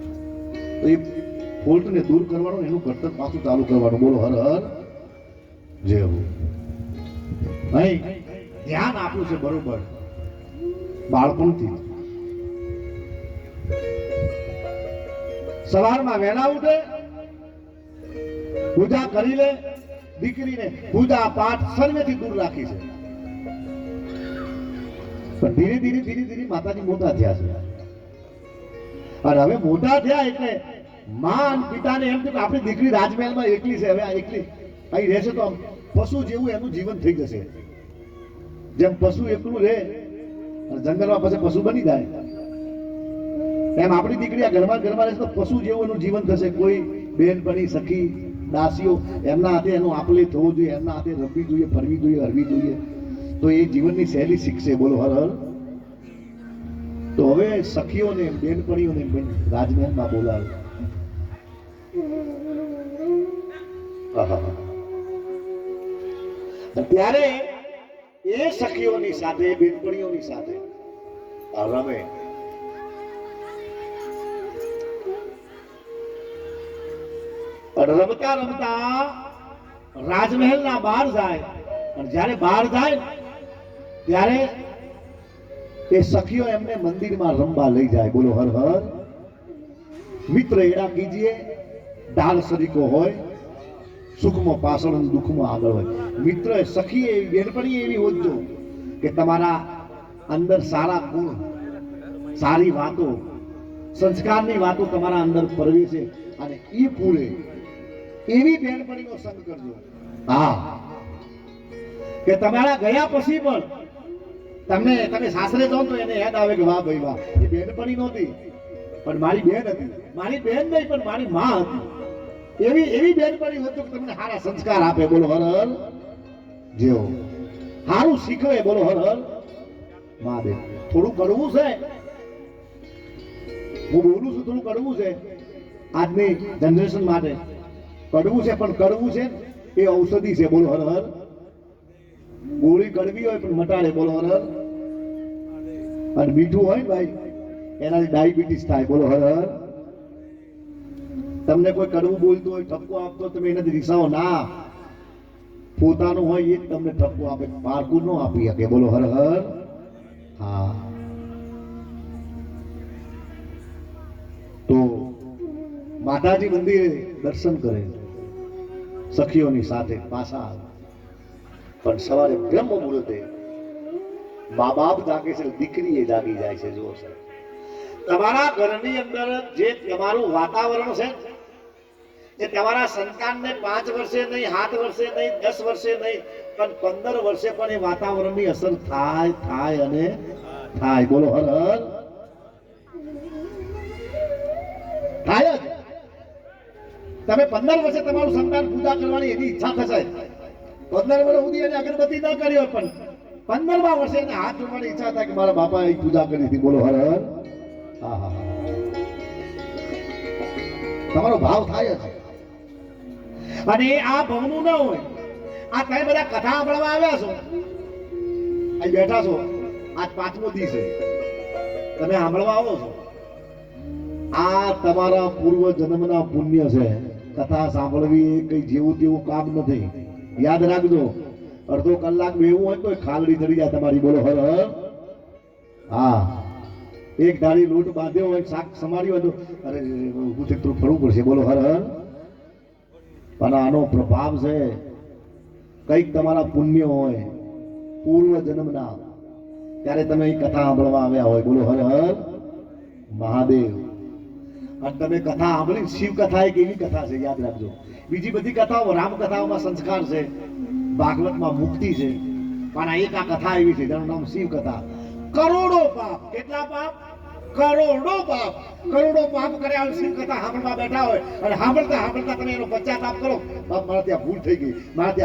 તો એ ફોલ્ટને દૂર કરવાનું, એનું ઘડતર પાછું ચાલુ કરવાનું. બોલો હર હર જય હો. નહીં ધ્યાન આપ્યું છે બરોબર બાળપણથી. સવારમાં વહેલા ઉઠે, પૂજા કરી લે, દીકરીને પૂજા પાઠ સર્વેથી દૂર રાખી છે. પણ ધીરે ધીરે ધીરે ધીરે માતાજી મોટા થયા છે, અને હવે મોટા થયા એટલે માં અને પિતાને એમ થયું કે આપણી દીકરી રાજમહેલમાં એકલી છે, હવે આ એકલી અહીં રહેશે તો આમ પશુ જેવું એનું જીવન થઈ જશે. જેમ પશુ એકલું રહે અને જંગલમાં પછી પશુ બની જાય, એમ આપણી દીકરી આ ઘરમાં રહેશે તો પશુ જેવું એનું જીવન થશે. કોઈ બેનપણી, સખી, દાસીઓ એમના હાથે એનું આપલે થવું જોઈએ, એમના હાથે રમવી જોઈએ, ફરવી જોઈએ, હરવી જોઈએ, તો એ જીવનની શૈલી શીખશે. બોલો હર હર. તો હવે સખીઓને બેનપણીઓને રાજમહેલમાં બોલાવે. ત્યારે એ સખીઓની સાથે, બેનપણીઓની સાથે રમે. રમતા રમતા રાજમહેલના બહાર જાય, અને જ્યારે બહાર જાય ત્યારે એ સખીઓ એમને મંદિરમાં રમવા લઈ જાય. બોલો હર હર. મિત્ર એડા કીજીએ, ડાળ સરીકો હોય, સુખમાં પાછળ અને દુઃખમાં આગળ હોય. મિત્ર સખી એવી, બેનપણી એવી હોજો કે તમારા અંદર સારા ગુણ, સારી વાતો, સંસ્કારની વાતો તમારા અંદર પરવે છે, અને એ પૂરે એવી બેનપણીનો સંગ કરજો. હા, કે તમારા ગયા પછી પણ તમે સાસરે જાઓ તો એને યાદ આવે કે વાહ ભાઈ વાહ, એ બેનપણી નહોતી પણ મારી બેન હતી, મારી બેન નહીં પણ મારી માં હતી. એવી બેનપણી હોતો કે તમને સારા સંસ્કાર આપે. બોલો હર હર. જેવો સારું શીખવે. બોલો હર હર. મહાદેવ. થોડું કડવું છે, હું બોલું છું, થોડું કડવું છે આજની જનરેશન માટે. કડવું છે, પણ કડવું છે એ ઔષધિ છે. બોલો હર હર. ગોળી કડવી હોય પણ મટાડે. બોલો હર હર. અને મીઠું હોય ને ભાઈ, એનાથી ડાયાબિટીસ થાય. બોલો હર હર. તમને કોઈ કડવું બોલતું હોય, ઠપકો આપતો, તમે એનાથી રીસાઓ ના. પોતાનું હોય એ જ તમને ઠપકો આપે, પારકું ન આપી શકે. બોલો હર હર. હા, તો માતાજી મંદિરે દર્શન કરે, સખીઓની સાથે પાછા આવે. પણ સવારે બ્રહ્મ મુહૂર્તે મા બાપ જાગે છે, દીકરી એ જાગી જાય છે. જુઓ સર, તમારા ઘરની અંદર જે તમારું વાતાવરણ છે, જે તમારા સંતાનને 5 વર્ષે નહીં, 7 વર્ષે નહીં, 10 વર્ષે નહીં, પણ 15 વર્ષે પણ એ વાતાવરણની અસર થાય અને થાય. બોલો હર હર. થાય જ. તમે 15 વર્ષે તમારું સંતાન પૂજા કરવાની એની ઈચ્છા થશે, 15 વર્ષ સુધી એને અગરબત્તી ન કરી હોય પણ 15મા વર્ષે એને હાથ જોડવાની ઈચ્છા થાય કે મારા બાપાએ પૂજા કરી હતી. બોલો હર હર. હા હા હા, તમારો ભાવ થાય છે. અને આ ભવનું ન હોય, આ તમે બધા કથા સાંભળવા આવ્યા છો, અહીં બેઠા છો, આજ 5મો દિવસ છે, તમે સાંભળવા આવો છો, આ તમારા પૂર્વ જન્મના પુણ્ય છે. કથા સાંભળવી એ કઈ જેવું તેવું કામ નથી. યાદ રાખજો, અડધો કલાક બેવું હોય તો ખાલડી ચડી જાય તમારી. બોલો હર હર. હા, એક ધારી લોટ બાંધ્યો હોય, શાક સમાર્યું હોય તો અરે હું થોડું ફરવું પડશે. બોલો હર હર. પણ આનો પ્રભાવ છે, કઈક તમારા પુણ્ય હોય પૂર્વ જન્મના, ત્યારે તમે એ કથા સાંભળવા આવ્યા હોય. બોલો હર હર મહાદેવ. અને તમે કથા સાંભળી, શિવ કથા એક એવી કથા છે, યાદ રાખજો. બીજી બધી કથાઓ, રામ કથાઓમાં સંસ્કાર છે, ભાગવતમાં મુક્તિ છે, પણ એક આ કથા એવી છે જેનું નામ શિવ કથા. કરોડો પાપ. કેટલા પાપ? કરોડો પાપ કર્યા હોય, શિવ કથા સાંભળવા બેઠા હોય અને સાંભળતા તમે એનો પશ્ચાતાપ કરો, બાપ મારા ત્યાં ભૂલ થઈ ગઈ, મારા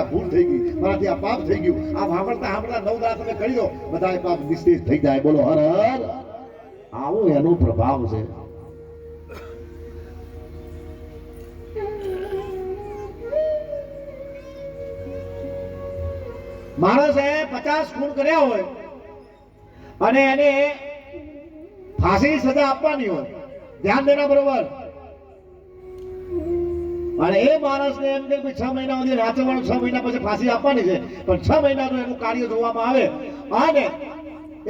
ત્યાં પાપ થઈ ગયું. આ સાંભળતા 9 દાડા તમે કરી દો, બધા પાપ નિશ્ચિત થઈ જાય. બોલો હર હર. આવો એનો પ્રભાવ છે. માણસે 50 ખૂન કર્યા હોય અને એને ફાંસી સજા આપવાની હોય, ધ્યાન દેના બરોબર. અને એ માણસને એમ કે 6 મહિના સુધી રાચવાનું, 6 મહિના પછી ફાંસી આપવાની છે, પણ 6 મહિનાનું એનું કાર્ય જોવામાં આવે અને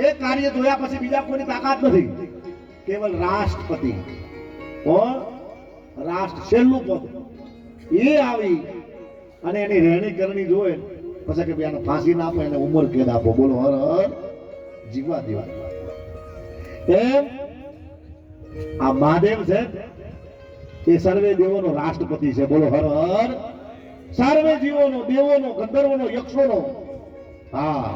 એ કાર્ય જોયા પછી બીજા કોઈની તાકાત નથી. કેવલ રાષ્ટ્રપતિ, કોણ? રાષ્ટ્ર છેલ્લું પદ એ આવી અને એની રહેણી કરણી જોવે પછી કે ભાઈ ફાંસી ના આપો, એને ઉંમર કેદ આપો. બોલો હર હર. જીવવા દેવા. એમ આ મહાદેવ છે એ સર્વે દેવોનો રાષ્ટ્રપતિ છે. બોલો હર હર. સર્વે જીવોનો, દેવોનો, ગંધર્વોનો, યક્ષોનો. હા,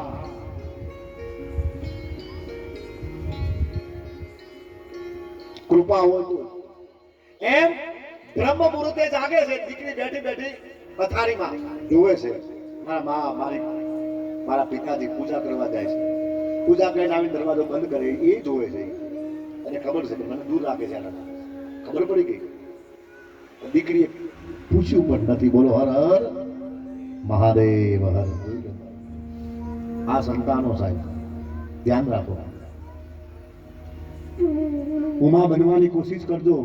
કૃપા હોય તો. એમ બ્રહ્મ મુહૂર્તે જાગે છે, દીકરી બેઠી પથારીમાં જોવે છે, મારા પિતાજી પૂજા કરવા જાય છે. પૂજા કરીને આવીને દરવાજો બંધ કરે, એ જોવે છે. અને ખબર છે કે મને દૂર રાખે છે. ખબર પડી ગઈ. દીકરીએ પૂછ્યું પણ નથી. બોલો હર હર મહાદેવ હર. આ સંતાનો સાહેબ ધ્યાન રાખો. ઉમા બનવાની કોશિશ કરજો.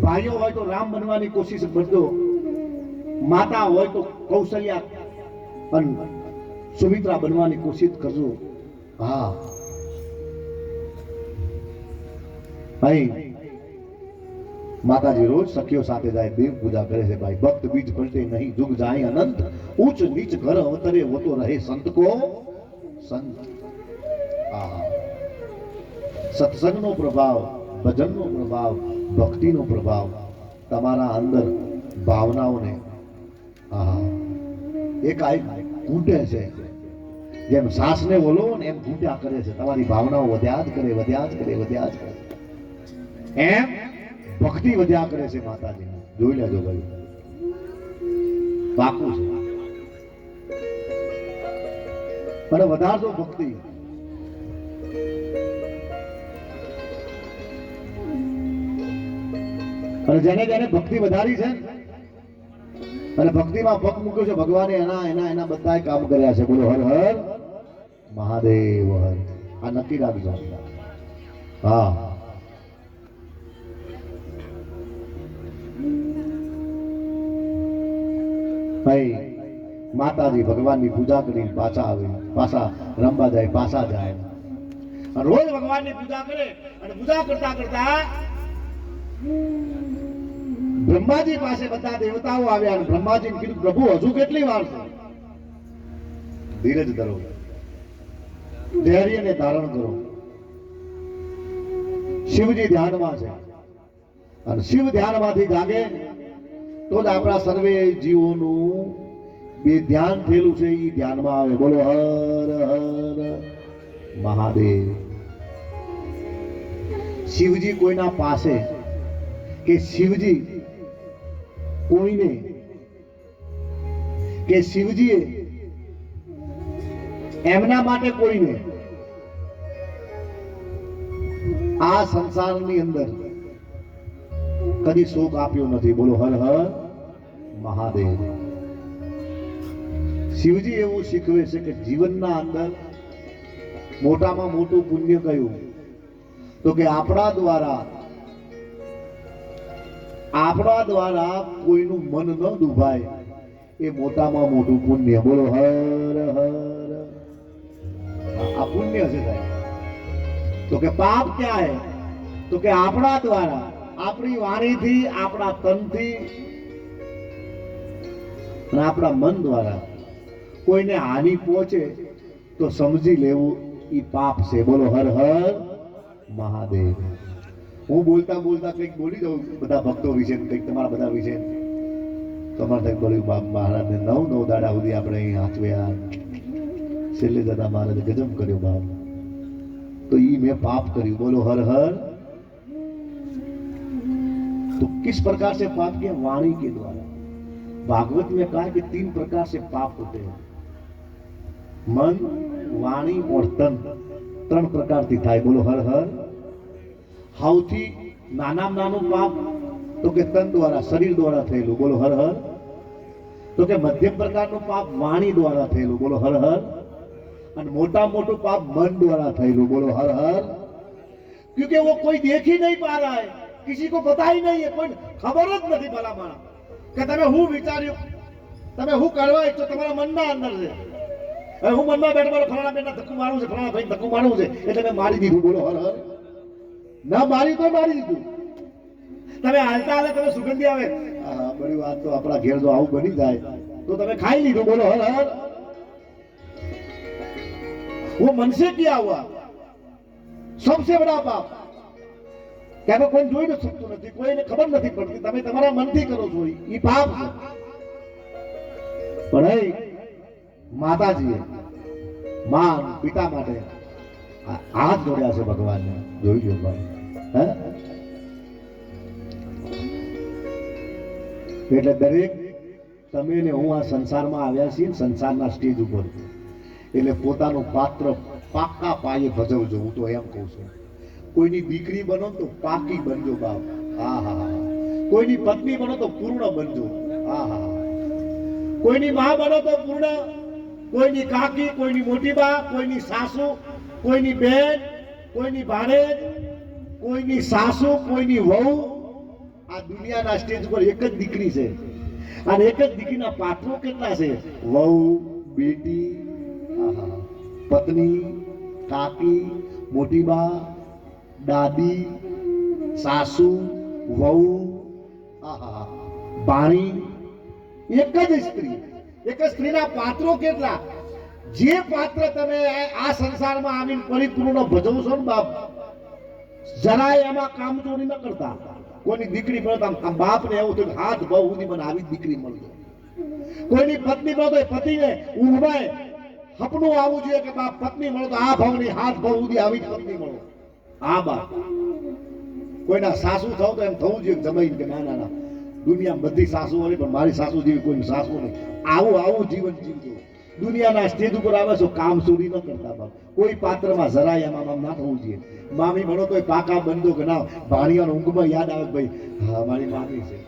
ભાઈઓ હોય તો રામ બનવાની કોશિશ કરજો. માતા હોય તો કૌશલ્યા અને સુમિત્રા બનવાની કોશિશ કરજો. હા, ભાઈ માતાજી રોજ સખીઓ સાથે જાય, દેવ પૂજા કરે છે. ભાઈ ભક્ત બીજ પલટે નહીં, જુગ જાય અનંત. ઉચ્ચ નીચ ઘર અવતરે હોતો રહે સંત કો સંત. સત્સંગનો પ્રભાવ, ભજનનો પ્રભાવ, ભક્તિનો પ્રભાવ તમારા અંદર ભાવનાઓને એકાએક ઘૂંટે છે. જેમ શ્વાસને બોલો ને એમ ઘૂંટ્યા કરે છે. તમારી ભાવનાઓ વધ્યા જ કરે. એમ ભક્તિ વધ્યા કરે છે માતાજી. જોઈ લેજો ભાઈ, પાકું છે. અને વધારજો ભક્તિ. અને જેને ભક્તિ વધારી છે અને ભક્તિમાં પગ મૂક્યો છે, ભગવાને એના બધા કામ કર્યા છે. બોલો હર હર મહાદેવ હર. આ નક્કી રાખજો. હા, ભાઈ માતાજી ભગવાનની પૂજા કરી પાછા આવે, પાછા રમવા જાય, પાછા જાય. રોજ ભગવાનની પૂજા કરે અને પૂજા કરતા બ્રહ્માજી પાસે બધા દેવતાઓ આવ્યા અને બ્રહ્માજીને કીધું, પ્રભુ હજુ કેટલી વાર છે? ધીરજ ધરો, ધૈર્યને ધારણ કરો. શિવજી ધ્યાનમાં છે અને શિવ ધ્યાનમાંથી જાગે તો જ આપણા સર્વે જીવોનું બે ધ્યાન થયેલું છે એ ધ્યાનમાં આવે. બોલો હર હર મહાદેવ. શિવજી કોઈના પાસે કે શિવજી કોઈને કે શિવજીએ એમના માટે કોઈને આ સંસારની અંદર કદી શોક આપ્યો નથી. બોલો હર હર મહાદેવ. શિવજી એવું શીખવે છે કે જીવનના અંદર મોટામાં મોટું પુણ્ય કયું? તો કે આપણા દ્વારા કોઈનું મન ન દુભાય એ મોટામાં મોટું પુણ્ય. બોલો હર હર. આ પુણ્ય છે સાહેબ. તો કે પાપ ક્યાં હે? તો કે આપણા દ્વારા, આપણી વાણીથી, આપણા તનથી અને આપણા મન દ્વારા કોઈને હાનિ પહોંચે તો સમજી લેવું એ પાપ છે. બોલો હર હર મહાદેવ. હું બોલતા કંઈક બોલી દઉં બધા ભક્તો વિશે, કંઈક તમારા બધા વિશે. તમારે કંઈક બોલ્યું, બાપ મહારાજને 9 દાડા સુધી આપણે અહીં હાચવ્યા, છેલ્લે દાદા મહારાજે ગજબ કર્યો બાપ. तो ये मैं पाप करी, बोलो हर हर। तो किस प्रकार से पाप किया? वाणी के द्वारा। भागवत में कहा कि 3 प्रकार से पाप होते हैं, मन, वाणी और तन। 3 प्रकार थी थाय, बोलो हर हर। हाउथी नानाम नानु पाप तो के तन द्वारा, शरीर द्वारा थયેલું, बोलो हर हर। तो के मध्यम प्रकारનું પાપ વાણી द्वारा થયેલું, बोलो हर हर। और मोटा मोटू पाप मन द्वारा થયેલું, बोलो हर हर। क्योंकि वो कोई देख ही नहीं पा रहा है, किसी को पता ही नहीं है, कोई खबर જ નથી ભલા માણસ કે તમે હું વિચાર્યું, તમે હું કરવા ઈચ્છો, તમારા મનના અંદર છે। હવે હું મનમાં બેઠો મારો ફલાણા બેનના ધક્કું મારવું છે, ફલાણા ભાઈ ધક્કું મારવું છે, એટલે મેં મારી દીધું, બોલો હર હર। ના મારી તો મારી દીધું। તમે હાલતા હાલે તમે સુગંધી આવે, બड़ी बात, तो अपना घेर जो आવું बनी जाए तो તમે ખાઈ લીધું, बोलो हर हर। वो मन से किया हुआ सबसे बड़ा पाप, क्या कोई જોઈ ન શકતું નથી, કોઈને ખબર નથી પડતી, તમે તમારા મનથી કરો છો, એ પાપ છે। પણ એ માતાજીએ માં પિતા માટે હાથ જોડ્યા છે ભગવાનને, જોઈ લો ભાઈ, હે? એટલે દરેક તમે ને હું આ સંસારમાં આવ્યા છીએ, સંસારના સ્ટેજ ઉપર, એટલે પોતાનું પાત્ર પાક્કા પાયે ભજવજો। હું તો એમ કહું છું, કોઈની દીકરી બનો તો પાકી બનજો બાપ, હા હા હા। કોઈની પત્ની બનો તો પૂર્ણ બનજો, હા હા। કોઈની માં બનો તો પૂર્ણ, કોઈની કાકી, કોઈની મોટી બા, કોઈની સાસુ, કોઈની બેન, કોઈની ભાણેજ, કોઈની સાસુ, કોઈની વહુ। આ દુનિયાના સ્ટેજ પર એક જ દીકરી છે, અને એક જ દીકરીના પાત્રો કેટલા છે? વહુ, બેટી, પત્ની, કાકી, મોટી બા, દાદી, સાસુ, વહુ, ભાણી, એક જ સ્ત્રી। એક જ સ્ત્રીના પાત્રો કેટલા? જે પાત્ર તમે આ સંસારમાં આવીને પરિપૂર્ણ ભજવશો ને બાપ, જરાય એમાં કામચોરી ન કરતા। કોઈની દીકરી મળે આમ બાપને એવું થયું હાથ બહુ સુધી મને આવી દીકરી મળતો, કોઈની પત્ની મળે તો પતિને ઊંઘમાં સપનું આવવું જોઈએ કે બાપ પત્ની મળે તો આ ભાવની હાથ બહુ સુધી આવી જ પત્ની મળો, આ બાપ। કોઈના સાસુ થાવ તો એમ થવું જોઈએ જમાઈને કે ના ના ના, દુનિયામાં બધી સાસુ હોય પણ મારી સાસુ જેવી કોઈ સાસુ નહીં, આવું આવું જીવન જીવજો। દુનિયાના સ્ટેજ ઉપર આવે છો કામ ચોરી ન કરતા બાપ, કોઈ પાત્રમાં જરાય એમાં ના થવું જોઈએ। મામી ભણો તો પાકા બંધો કે ના, ભાણિયાનો ઊંઘમાં યાદ આવે ભાઈ હા મારી મામી છે,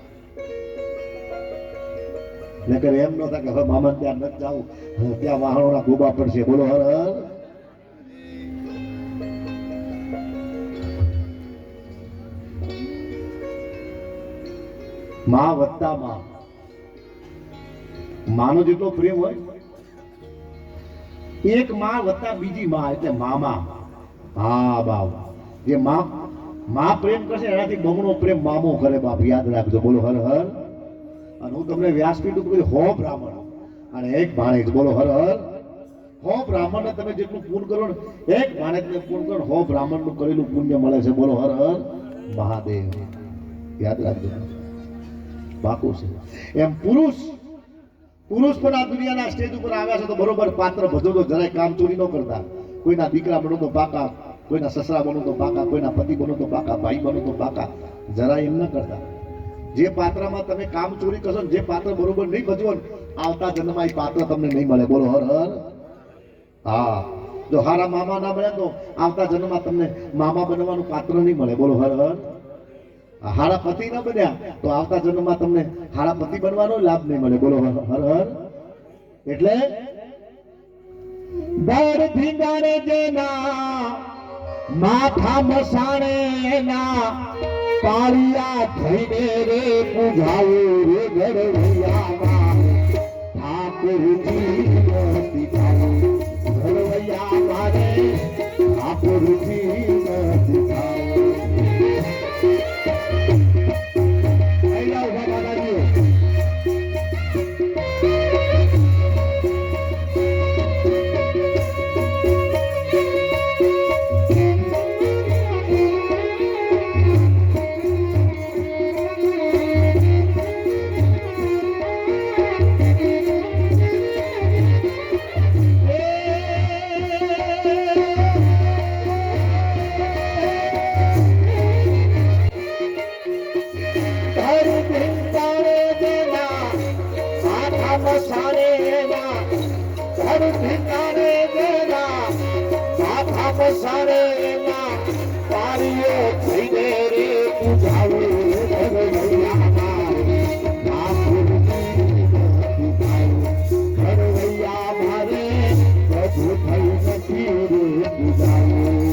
નકર એમ ન થાય કે હવે મામા ત્યાં નથી જાવું, ત્યાં વાહણોના ગોબા પડશે, બોલો હર હર। માં વત્તા માં, માનો જેટલો પ્રેમ હોય, એક માં વત્તા બીજી માં એટલે મામા। હા બાપ, જે માં પ્રેમ કરશે એનાથી બમણો પ્રેમ મામો કરે બાપ, યાદ રાખજો, બોલો હર હર। અને હું તમને વ્યાસપીઠ ઉપર 100 બ્રાહ્મણ અને એક ભાણેજ, બોલો હર હર। 100 બ્રાહ્મણને તમે જેટલું પૂર્ણ કરો ને, એક ભાણેજને પૂર્ણ કરો, 100 બ્રાહ્મણનું કરેલું પુણ્ય મળે છે, બોલો હર હર મહાદેવ, યાદ રાખજો, પાકું છે। એમ પુરુષ પણ આ દુનિયાના સ્ટેજ ઉપર આવ્યા છે તો બરોબર પાત્ર ભજવજો, જરાય કામ ચોરી ન કરતા। કોઈના દીકરા બનો તો પાકા, કોઈના સસરા બનો તો પાકા, કોઈના પતિ બનો તો પાકા, ભાઈ બનો તો પાકા, જરાય એમ ન કરતા। જે પાત્રમાં તમે કામ ચોરી કરશો, જે પાત્ર બરોબર નહીં ભજવો ને, આવતા જન્મમાં એ પાત્ર તમને નહીં મળે, બોલો હર હર। હા, જો હારા મામા ના મળે તો આવતા જન્મમાં તમને મામા બનવાનું પાત્ર નહીં મળે, બોલો હર હર। હારા પતિ ન બન્યા તો આવતા જન્મમાં તમને હારા પતિ બનવાનો લાભ નહીં મળે, બોલો હર હર। એટલે દર ધીંગાણે જેના માથા મસાણે ના, પાળિયા થઈને રે પૂજાવું રે ઘરવૈયામાં, ઠાકોરજી નથી ખાવું ઘરવૈયા મારે, ઠાકોરજી નથી ખાવું। ઠિકાણે દેના માથા પસારે એના પારીઓ થઈને રે પૂજાવું ઘરવૈયા મારે પ્રભુ થઈ નથી રે પૂજાવું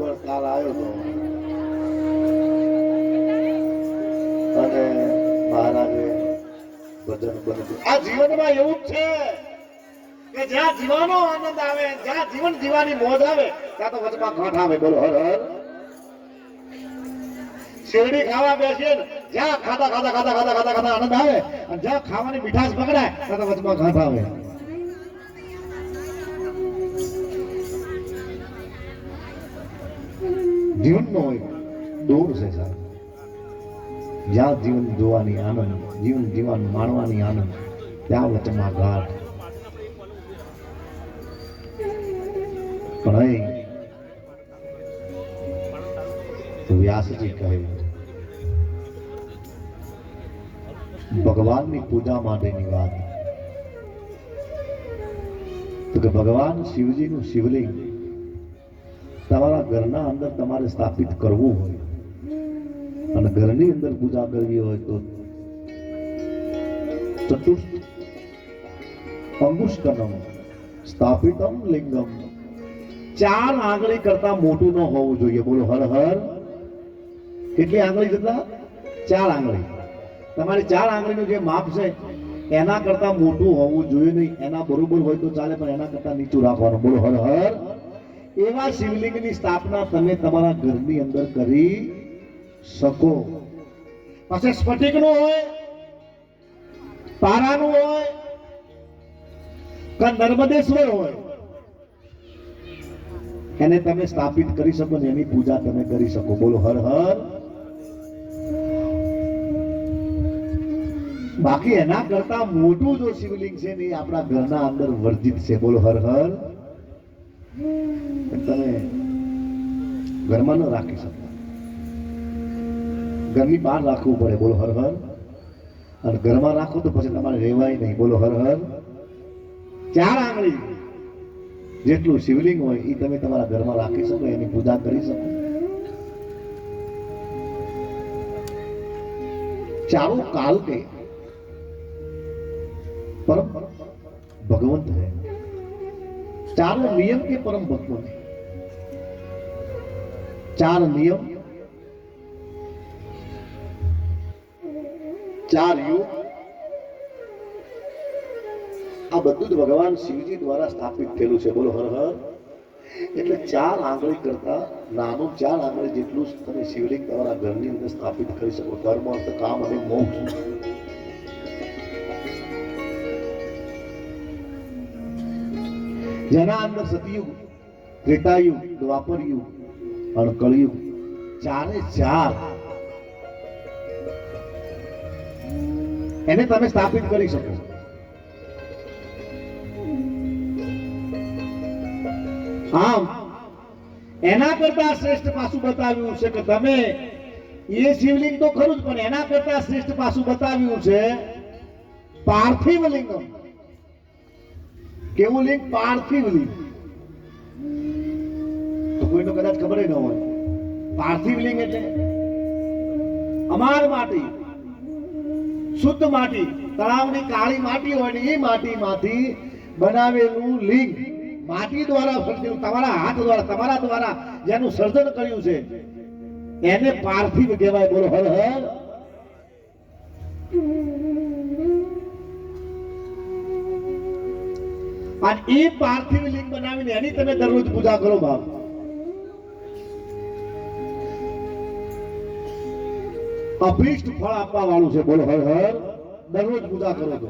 બરોબર કાલ આવ્યો તો અને મહારાજે ભજન બનતું. આ જીવનમાં એવું જ છે કે જ્યાં જીવાનો આનંદ આવે, જ્યાં જીવન જીવાની મોજ આવે, ત્યાં તો વચમાં કાંઠ આવે. બોલો હર હર. શેરડી ખાવા બેસીએ ને, જ્યાં ખાતા ખાતા ખાતા ખાતા ખાતા ખાતા આનંદ આવે, અને જ્યાં ખાવાની મીઠાશ પકડાય ત્યાં તો વચમાં કાંઠ આવે. જીવનનો હોય દોર છે સાહેબ. જ્યાં જીવન જોવાની આનંદ, જીવન જીવન માણવાની આનંદ, ત્યાં વચમાં ઘાટ. પણ અહીં વ્યાસજી કહે ભગવાનની પૂજા માટેની વાત, તો કે ભગવાન શિવજીનું શિવલિંગ તમારા ઘરના અંદર તમારે સ્થાપિત કરવું હોય અને ઘરની અંદર પૂજા કરવી હોય તો ચતુર્થ અંગુષ્ટનમ સ્થાપિતમ લિંગમ, 4 આંગળી કરતા મોટું ન હોવું જોઈએ. બોલો હર હર. કેટલી આંગળી જેટલા? 4 આંગળી. તમારી 4 આંગળીનું જે માપ છે એના કરતા મોટું હોવું જોઈએ નહીં. એના બરોબર હોય તો ચાલે, પણ એના કરતા નીચું રાખવાનું. બોલો હર હર. એવા શિવલિંગની સ્થાપના તમે તમારા ઘરની અંદર કરી શકો. પછી સ્ફટિકનું હોય, પારાનું હોય કે નર્મદેશ્વર હોય, એને તમે સ્થાપિત કરી શકો ને એની પૂજા તમે કરી શકો. બોલો હર હર. બાકી એના કરતા મોટું જો શિવલિંગ છે ને એ આપણા ઘરના અંદર વર્જિત છે. બોલો હર હર. તમે ઘરમાં ન રાખી શકો, ઘરની બહાર રાખવું પડે. બોલો હર હર. અને ઘરમાં રાખો તો પછી તમારે રહેવાય નહીં. બોલો હર હર. 4 આંગળી જેટલું શિવલિંગ હોય એ તમે તમારા ઘરમાં રાખી શકો, એની પૂજા કરી શકો. चारों काल के परम भगवंत है, चारों नियम के परम भगवंत है. 4 नियम, 4 युग, આ બધું જ ભગવાન શિવજી દ્વારા સ્થાપિત થયેલું છે. બોલો હર હર. એટલે 4 આંગળી કરતા નાનું 4 આંગળી જેટલું તમે શિવલિંગ તમારા ઘરની અંદર સ્થાપિત કરી શકો. ધર્મ, અર્થ, કામ અને મોક્ષ. જેના અંદર સતયુગ, ત્રેતાયુગ, દ્વાપર યુગ અને કળયુગ 4 એને તમે સ્થાપિત કરી શકો. આમ એના કરતા શ્રેષ્ઠ પાછું બતાવ્યું છે કે તમે એ શિવલિંગ તો ખરું જ, પણ એના કરતા શ્રેષ્ઠ પાછું બતાવ્યું છે પાર્થિવ લિંગમ. કેવું લિંગ? પાર્થિવ લિંગ. તો કોઈનો કદાચ ખબર ન હોય. પાર્થિવ લિંગ એટલે અમાર માટી, શુદ્ધ માટી, તળાવની કાળી માટી હોય ને એ માટીમાંથી બનાવેલું લિંગ, માટી દ્વારા સર્જેલું, તમારા હાથ દ્વારા, તમારા દ્વારા જેનું સર્જન કર્યું છે એને પાર્થિવ કહેવાય. બોલો હર હર. અને એ પાર્થિવ લિંગ બનાવીને એની તમે દરરોજ પૂજા કરો બાપ. અભિષ્ટ ફળ આપવા વાળું છે. બોલો હર હર. દરરોજ પૂજા કરો તો.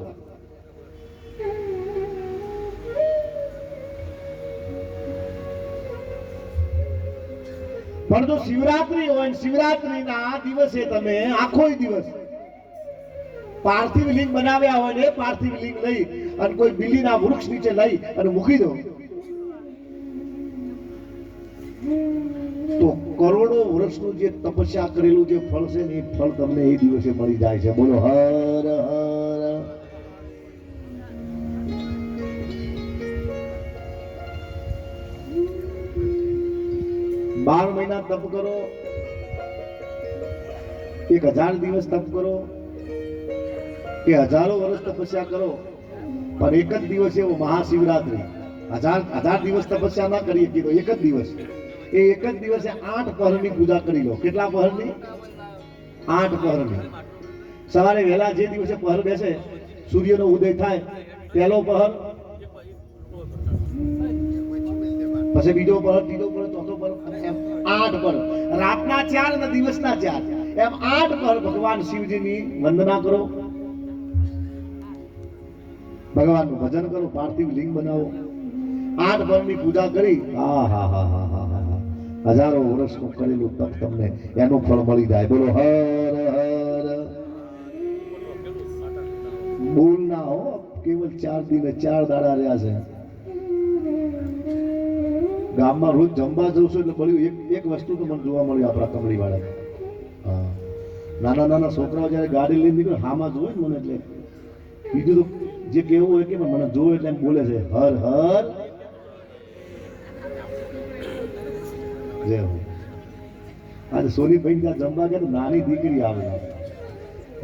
પણ જો શિવરાત્રી હોય, શિવરાત્રીના દિવસે તમે આખો દિવસ પાર્થિવ લિંગ બનાવ્યા હોય ને પાર્થિવ લિંગ લઈ અને કોઈ બિલીના વૃક્ષ નીચે લઈ અને મૂકી દો તો કરોડો વર્ષનું જે તપસ્યા કરેલું જે ફળ છે ને એ ફળ તમને એ દિવસે મળી જાય છે. બોલો હર હર. 12 મહિના તપ કરો, 1000 દિવસ તપ કરો કે હજારો વર્ષ તપસ્યા કરો, પણ એક જ દિવસ એવો મહાશિવરાત્રી, 1000 દિવસ તપસ્યા ના કરી શકીએ તો એક જ દિવસ એ એક જ દિવસે 8 પહરની પૂજા કરી લો. કેટલા પહરની? 8 પહરની. સવારે વહેલા જે દિવસે પહર બેસે, સૂર્યનો ઉદય થાય, પહેલો પહર, પછી બીજો પહર, ત્રીજો પહર, ચોથો પહર, અને એમ 8 પહર. રાતના 4 અને દિવસના 4, એમ 8 પહર ભગવાન શિવજીની વંદના કરો, ભગવાનનું ભજન કરો, પાર્થિવ લિંગ બનાવો. 8 પહરની પૂજા કરી, હા હા હા હા હા હા, હજારો વર્ષનું કરેલું તપ તમને એનું ફળ મળી જાય. બોલો હર હર. બોલ ના હો, કેવલ 4 દિન 4 દાડા રહ્યા છે. ગામમાં રોજ જમવા જઉં છું એટલે મળ્યું એક વસ્તુ તો મને જોવા મળ્યું આપણા કમળી વાળા. હા, નાના નાના છોકરાઓ જયારે ગાડી લઈને નીકળે હામાં જોવે ને મને, એટલે બીજું તો જે કેવું હોય કે મને જોવે એટલે એમ બોલે છે હર હર જય હો. આજે સોનીભાઈ ત્યાં જમવા ગયા તો નાની દીકરી આવે,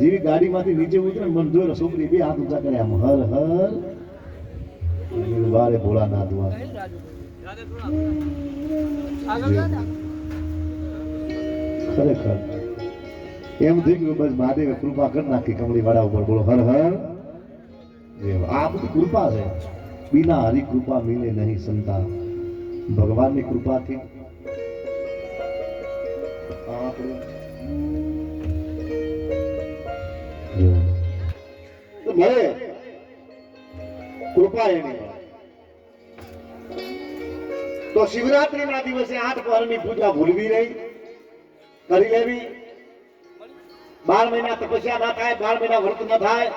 જેવી ગાડીમાંથી નીચે ઉતરે મને જોયો છોકરી 2 હાથ ઊંચા કરે આમ હર હર. વારે ભોળાનાથ વા ખરેખર એમ થઈ ગયું બસ મહાદેવે કૃપા કરી નાખી કમળી વાળા ઉપર. બોલો હર હર. આ બધી કૃપા છે, બિના હરી કૃપા મિલે નહીં સંતા. ભગવાનની કૃપાથી મળે કૃપા એની. તો શિવરાત્રીના દિવસે 8 પહરની પૂજા ભૂલવી નહીં, કરી લેવી. 12 મહિના તપસ્યા ના થાય, 12 મહિના વ્રત ના થાય,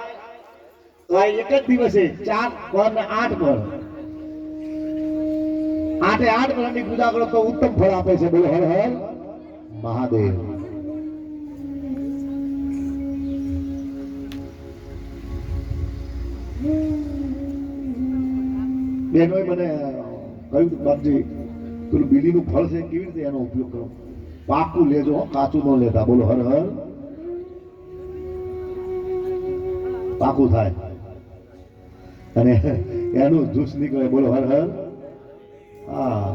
તો આ એક જ દિવસે 4 પહર ને 8 પહર, 8 પહરની પૂજા કરો તો ઉત્તમ ફળ આપે છે. બોલો હર હર મહાદેવ. બહેનોએ મને કહ્યું બાપજી પેલું બીલીનું ફળ છે કેવી રીતે એનો ઉપયોગ કરો? પાકું લેજો, કાચું ન લેતા. બોલો હર હર. પાકું થાય અને એનું જ્યુસ નીકળે. બોલો હર હર. હા,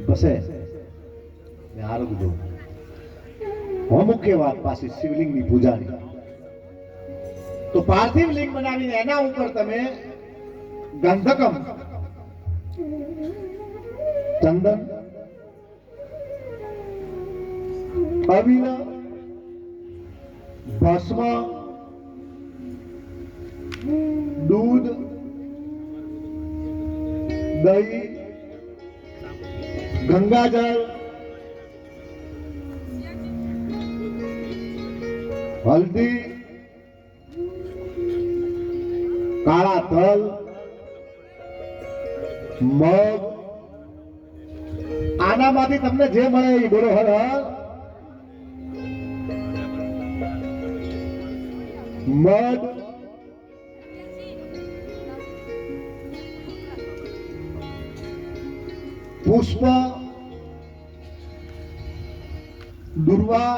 પછી આરોગ્ય મુખ્ય વાત પાછી શિવલિંગની પૂજાની. તો પાર્થિવ લિંગ બનાવીને એના ઉપર તમે ગંધકમ, ચંદન, અબીલ, ભસ્મ, દૂધ, દહીં, ગંગાજળ, હલ્દી, કાળા તલ, મગ, આનામાંથી તમને જે મળે એ. બોલો હર હર. મધ, પુષ્પ, દુર્વા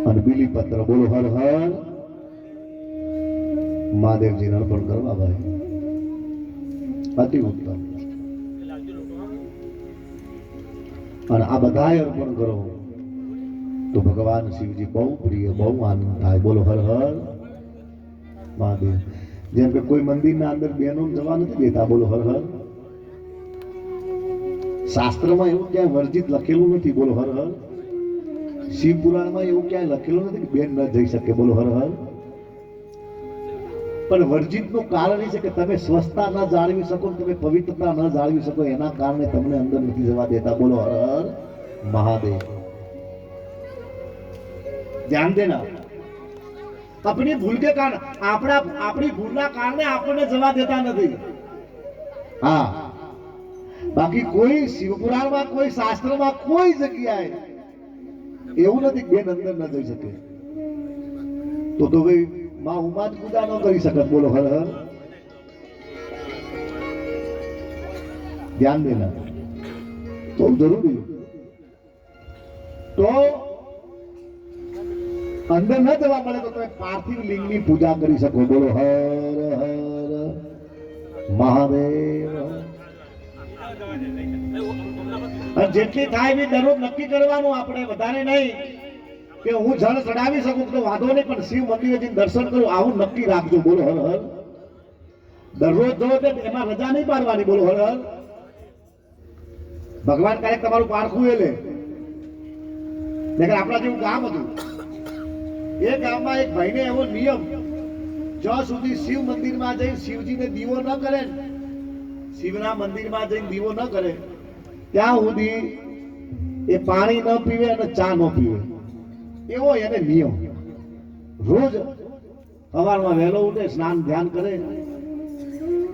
અને બીલીપત્ર. બોલો હર હર. મહાદેવજીને અર્પણ કરવા ભાઈ, અતિ ઉત્તમ. અને આ બધાય અર્પણ કરો તો ભગવાન શિવજી બહુ પ્રિય, બહુ આનંદ થાય. બોલો હર હર મહાદેવ. જેમ કે કોઈ મંદિરના અંદર બહેનો જવા નથી દેતા. બોલો હર હર. શાસ્ત્રમાં એવું ક્યાંય વર્જિત લખેલું નથી. બોલો હર હર. શિવ પુરાણમાં એવું ક્યાંય લખેલું નથી કે બેન ન જઈ શકે. બોલો હર હર. પણ વર્જિતનું કારણ એ છે કે તમે સ્વચ્છતા ન જાળવી શકો, તમે પવિત્રતા ન જાળવી શકો, એના કારણે તમને અંદર નથી જવા દેતા. બોલો હર હર મહાદેવ. ધ્યાન દેના, अपनी भूल के कारण अपनी भूलना कारणने આપણને જવા દેતા નથી. હા, બાકી કોઈ શિવપુરાણમાં, કોઈ શાસ્ત્રમાં, કોઈ જગ્યાએ એવું નથી બેન અંદર ન જઈ શકે. તો ભાઈ માં ઉમા જ પૂજા ન કરી શકત. બોલો હર હર. ધ્યાન દેના તો જરૂરી. તો અંદર ન જવા મળે તો તમે પાર્થિવ લિંગની પૂજા કરી શકો. બોલો હર હર મહાદેવ. અને જેટલી થાય એવી દરરોજ નક્કી કરવાનું, આપણે વધારે નહીં કે હું જળ ચડાવી શકું તો વાંધો નહીં, પણ શિવ મંદિરે જઈને દર્શન કરું આવું નક્કી રાખજો. બોલો હર હર. દરરોજ જો એમાં રજા નહીં પાડવાની. બોલો હર હર. ભગવાન ક્યારેક તમારું પારખું એ લે. આપણા જેવું ગામ હતું, એ ગામમાં એક ભાઈને એવો નિયમ, જ્યાં સુધી શિવ મંદિરમાં જઈને શિવજીને દીવો ન કરે, શિવના મંદિરમાં જઈને દીવો ન કરે ત્યાં સુધી એ પાણી ન પીવે અને ચા ન પીવે. એવો એને નિયમ. રોજ સવારમાં વહેલો ઉઠે, સ્નાન ધ્યાન કરે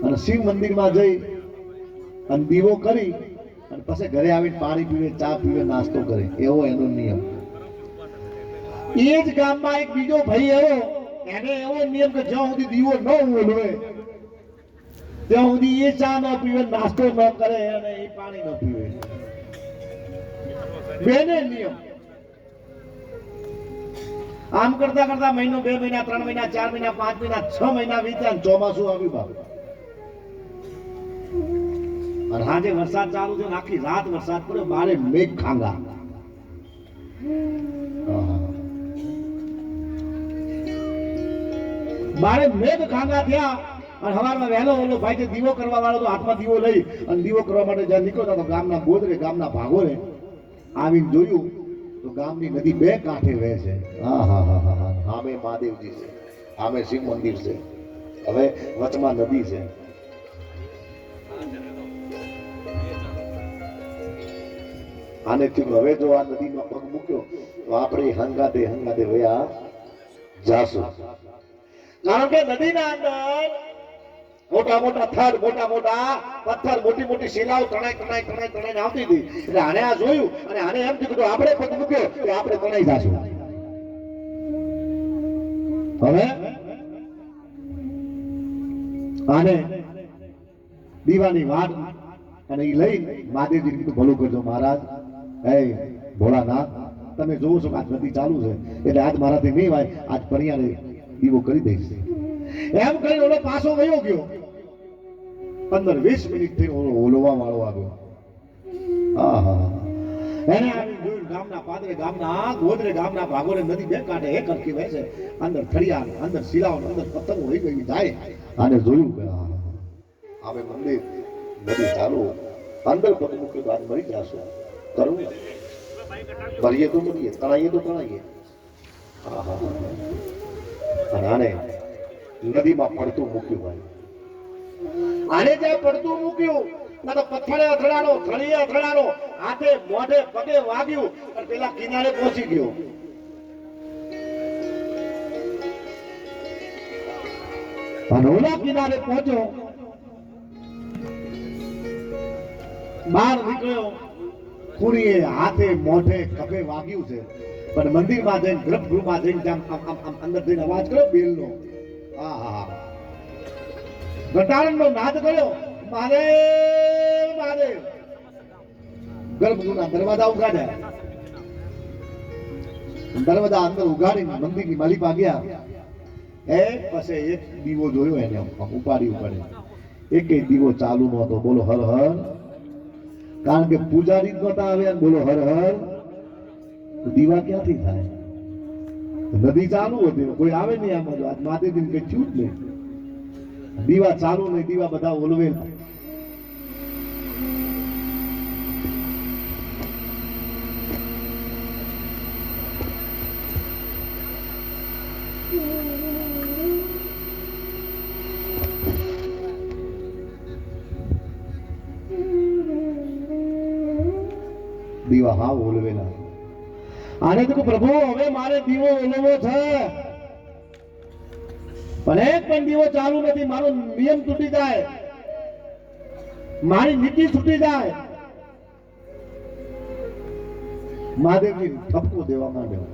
અને શિવ મંદિરમાં જઈ અને દીવો કરી અને પછી ઘરે આવીને પાણી પીવે, ચા પીવે, નાસ્તો કરે. એવો એનો નિયમ. એ જ ગામમાં એક બીજો ભાઈ એવો, એને એવો નિયમ કે જ્યાં સુધી દીવો ન ઓલવે ત્યાં સુધી એ ચા ન પીવે, નાસ્તો ન કરે અને એ પાણી ન પીવે. બેને નિયમ. આમ કરતા કરતા મહિનો, 2 મહિના, 3 મહિના, 4 મહિના, 5 મહિના, 6 મહિના વીત્યા, ચોમાસું આવ્યું બાપ. અને આજે વરસાદ ચાલુ છે, આખી રાત વરસાદ પડ્યો, બારે મેઘ ખાંગા. બારે મેઘ ખાંગા થયા. અને સવારમાં વહેલો ઓલો ભાઈ જે દીવો કરવા વાળો તો હાથમાં દીવો લઈ અને દીવો કરવા માટે જ્યાં નીકળતા તો ગામના ગોદરે, ગામના ભાગોરે આવીને જોયું તો ગામની નદી 2 કાંઠે વહે છે. હા હા હા હા હા. સામે મહાદેવજી છે, સામે શિવ મંદિર છે, હવે વચમાં નદી છે. આને થયું હવે જો આ નદીમાં પગ મૂક્યો તો આપણે હંગાતે હંગાતે વયા જાશું. કારણ કે નદીના અંદર મોટા મોટા થડ, મોટા મોટા પથ્થર, મોટી મોટી શિલાઓ તણાઈ આવતી હતી. એટલે આને આ જોયું અને આને એમ થયું કે આપણે પગ મૂક્યો તો આપણે તણાઈ જાશું. હવે આને દીવાની વાત અને એ લઈ મહાદેવજી કીધું ભલું કરજો મહારાજ. હે ભોળાનાથ, તમે જોવો છો કે આજ નદી ચાલુ છે એટલે આજ મારાથી નહીં વાય, આજ પરિયાને દીવો કરી દઈશ. એમ કરીને ઓલો પાછો વયો ગયો. 15-20 મિનિટ થી ઓલવા વાળો આવ્યો. એને જોયું ગામના પાદરે, ગામના ગોદરે, ગામના ભાગોરે નદી 2 કાંઠે એક હરખી વહે છે. અંદર ખડિયાળ, અંદર શિલાઓ, અંદર પતંગો હોય ગઈ જાય. આને જોયું કે આવે મંદિર, નદી ચાલુ, અંદર પગ મૂક્યો તો આજ મરી જશું. કરવું મરીએ તો મરીએ, તણાઈએ તો તણાઈએ. અને આને નદીમાં પડતું મૂક્યું. ભાઈ આને ત્યાં પડતું મૂક્યું ના તો પથ્થરે અથડાણો, થળીએ અથડાણો, હાથે મોઢે પગે વાગ્યું અને પેલા કિનારે પહોંચી ગયો. અને ઓલા કિનારે પહોંચ્યો, બહાર નીકળ્યો, ખૂણીએ હાથે મોઢે ખભે વાગ્યું છે. પણ મંદિરમાં જઈને, ગર્ભગૃહમાં જઈને આમ અંદર જઈને અવાજ કર્યો બેલનો. ઘટાડનો નાદ કર્યો, મહાદેવ મહાદેવ. ગર્ભગૃહના દરવાજા ઉગાડ્યા. દરવાજા અંદર ઉગાડીને મંદિરની માલિપા ગયા. પછી એક દીવો જોયો એને ઉપાડી. એક દીવો ચાલુ નહોતો. બોલો હર હર. કારણ કે પૂજારી નહોતા આવ્યા. બોલો હર હર. દીવા ક્યાંથી થાય? નદી ચાલુ હતી, કોઈ આવે નહીં. આમ આજ મહાદેવજી કઈ થયું જ નહીં. દીવા ચાલુ નહીં, દીવા બધા ઓલવેલ. દીવા હા ઓલવેલા. આને તો પ્રભુ હવે મારે દીવો ઓલવો છે, પણ એક પણ દીવો ચાલુ નથી. મારો નિયમ તૂટી જાય, મારી નીતિ છૂટી જાય. મહાદેવજી ઠપકો દેવા માંડ્યો.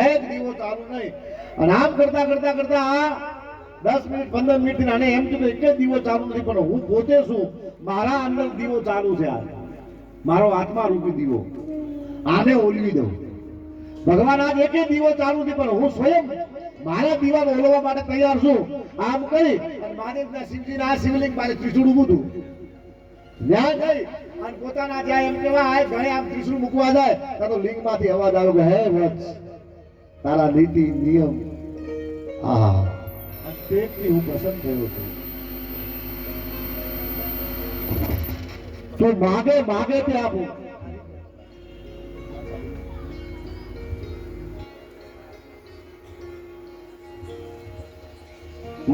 એક દીવો ચાલુ નહીં. અને આમ કરતા કરતા કરતા આ 10 મિનિટ 15 મિનિટ આને એમ થયું એક જ દીવો ચાલુ નથી, પણ હું પોતે છું, મારા અંદર દીવો ચાલુ છે. આ મારો આત્મા રૂપી દીવો, આને ઓલવી દઉં. ભગવાન આજ એકે દીવો ચાલુ નથી, પણ હું સ્વયં મારા દીવાનો ઓલવા માટે તૈયાર છું. આમ કરી અને મહાદેવના શિવજીના આ શિવલિંગ પાસે ત્રિશૂળ ઊભું હતું. ત્યાં જઈ અને પોતાના જ્યાં એમ કહેવાય ઘરે આમ ત્રિશૂળ મૂકવા જાય તો લિંગમાંથી અવાજ આવ્યો કે હે વત્સ, તારા નીતિ નિયમ આહા તેથી હું પસંદ થયો છું. તું માગે માગે તે આપું.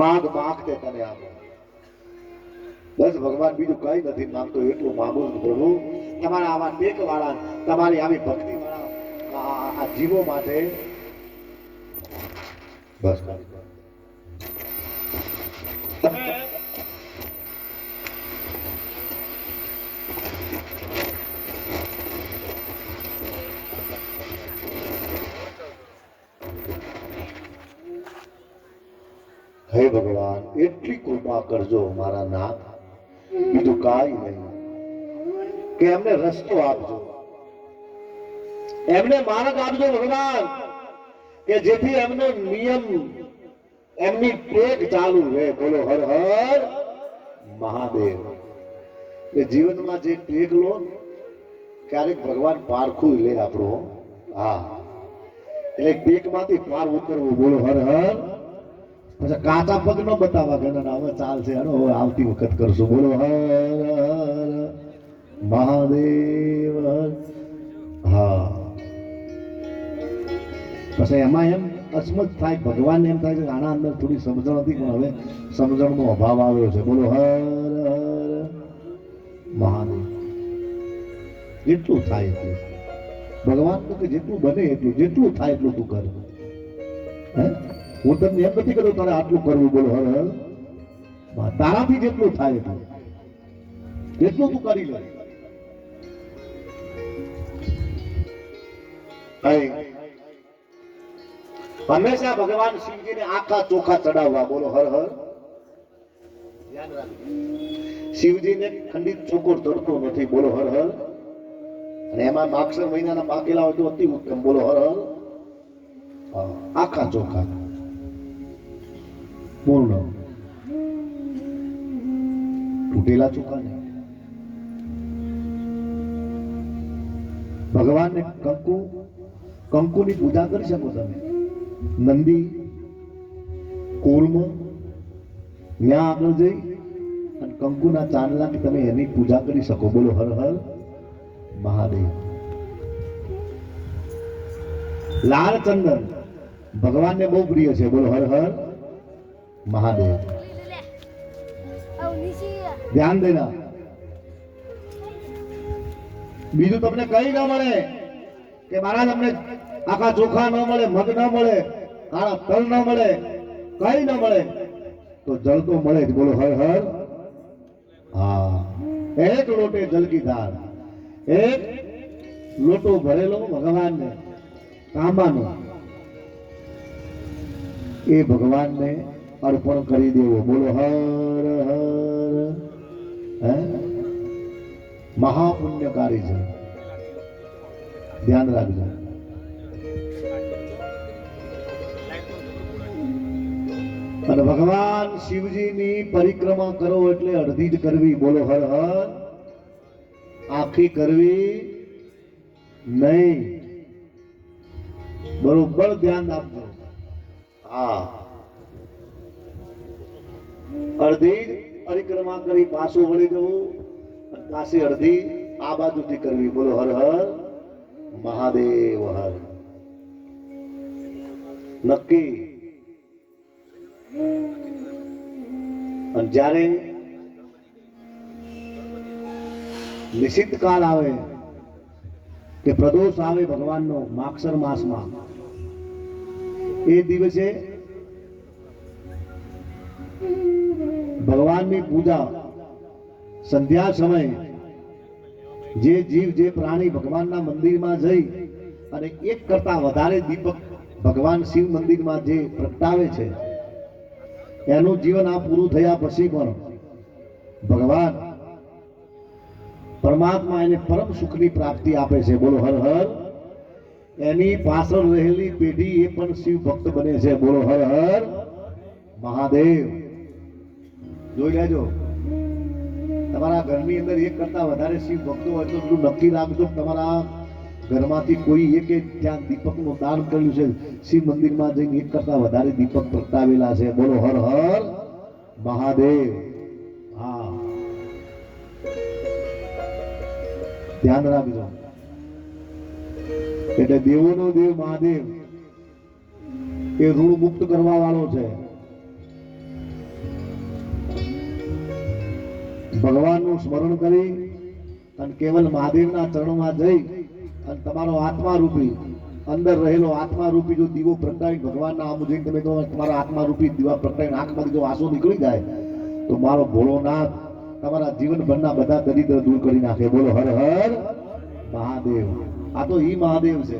માગ માગ તે તને આપો. બસ ભગવાન બીજું કઈ નથી માંગતો, એટલું માંગુ છું પ્રભુ. તમારા આવા ટેક વાળા, તમારી આવી ભક્તિ વાળા આ જીવો માટે બસ. હે ભગવાન, એટલી કૃપા કરજો મારા નાથ, બીજું કાંઈ નહીં, કે એમને રસ્તો આપજો, એમને માર્ગ આપજો ભગવાન, કે જેથી એમનો નિયમ, એમની ટેક ચાલુ રહે. બોલો હર હર મહાદેવ. એ જીવનમાં જે ટેક લો ક્યારેક ભગવાન પારખું લે આપણો. હા, એટલે ટેકમાંથી પાર ઉતરવું. બોલો હર હર. પછી કાચા પગ ન બતાવવા કે ના હવે ચાલશે, હવે આવતી વખત કરશું. બોલો હર હર મહાદેવ. હા, પછી એમાં એમ અસમત થાય, ભગવાનને એમ થાય છે આના અંદર થોડી સમજણ હતી, પણ હવે સમજણનો અભાવ આવ્યો છે. બોલો હર હર મહાદેવ. જેટલું થાય એટલું ભગવાન કે જેટલું બને એટલું, જેટલું થાય એટલું તું કર. હે, હું તમને એમ નથી કરું તારે આટલું કરવું. બોલો હર હર. તારાથી જેટલું થાય એટલું, જેટલું તું કરી લે. હંમેશા ભગવાન શિવજીને આખા ચોખા ચડાવવા. બોલો હર હર. ધ્યાન રાખજો, શિવજીને ખંડિત ચોખ્ખો ચડતો નથી. બોલો હર હર. અને એમાં માગસર મહિનાના પાકેલા હોય તો અતિ ઉત્તમ. બોલો હર હર. આખા ચોખા પૂર્ણ, તૂટેલા ચોખા નહીં. ભગવાનને કંકુની પૂજા કરી શકો તમે. નંદી કુર્મ ત્યાં આગળ જઈ અને કંકુના ચાંદલા કે તમે એની પૂજા કરી શકો. બોલો હર હર મહાદેવ. લાલ ચંદન ભગવાનને બહુ પ્રિય છે. બોલો હર હર મહાદેવ. ધ્યાન દેના. બીજું તમને કઈ ન મળે કે મહારાજ અમને આખા ચોખા ન મળે, મગ ન મળે, કાળા તલ ન મળે, કઈ ન મળે, તો જલ તો મળે જ. બોલો હર હર. હા, એક લોટે જલ કી ધાર, એક લોટો ભરેલો ભગવાનને તાંબાનો, એ ભગવાનને અર્પણ કરી દેવો. બોલો હર હર. હે, મહાપુણ્યકારી છે. ધ્યાન રાખજો. અને ભગવાન શિવજીની પરિક્રમા કરો એટલે અડધી જ કરવી. બોલો હર હર. આખી કરવી નહીં. બરોબર ધ્યાન આપજો. હા, અડધી પરિક્રમા કરી પાછું વળી જવું, પાછી અડધી આ બાજુથી કરવી. બોલો હર હર મહાદેવ. હર નક્કી. અને જ્યારે નિષિદ્ધ કાળ આવે કે પ્રદોષ આવે ભગવાનનો માગસર માસમાં, એ દિવસે ભગવાનની પૂજા સંધ્યા સમયે જે જીવ જે પ્રાણી ભગવાનના મંદિરમાં જઈ અને એક કરતા વધારે દીપક ભગવાન શિવ મંદિરમાં જે પ્રગટાવે છે, એનું જીવન આ પૂરું થયા પછી પણ ભગવાન પરમાત્મા એને પરમ સુખની પ્રાપ્તિ આપે છે. બોલો હર હર. એની પાછળ રહેલી પેઢી એ પણ શિવ ભક્ત બને છે. બોલો હર હર મહાદેવ. જોઈ લેજો તમારા ઘરની અંદર એક કરતા વધારે શિવ ભક્તો હોય તો એટલું નક્કી રાખજો તમારા ઘરમાંથી કોઈ એક ત્યાં દીપકનું દાન કર્યું છે. શિવ મંદિરમાં જઈને એક કરતા વધારે દીપક પ્રગટાવેલા છે. બોલો હર હર મહાદેવ. હા, ધ્યાન રાખજો. એટલે દેવોનો દેવ મહાદેવ એ ઋણ મુક્ત કરવા વાળો છે. ભગવાનનું સ્મરણ કરી અને કેવલ મહાદેવના ચરણોમાં જઈ અને તમારો આત્મા રૂપી અંદર રહેલો આત્મા રૂપી જો દીવો પ્રગટાવી ભગવાનના આમ જઈને તમે તમારા આત્મા રૂપી દીવા પ્રગટાવીને આંખમાંથી જો આંસુ નીકળી જાય તો મારો ભોળોનાથ તમારા જીવનભરના બધા દરિદ્ર દૂર કરી નાખે. બોલો હર હર મહાદેવ. આ તો ઈ મહાદેવ છે,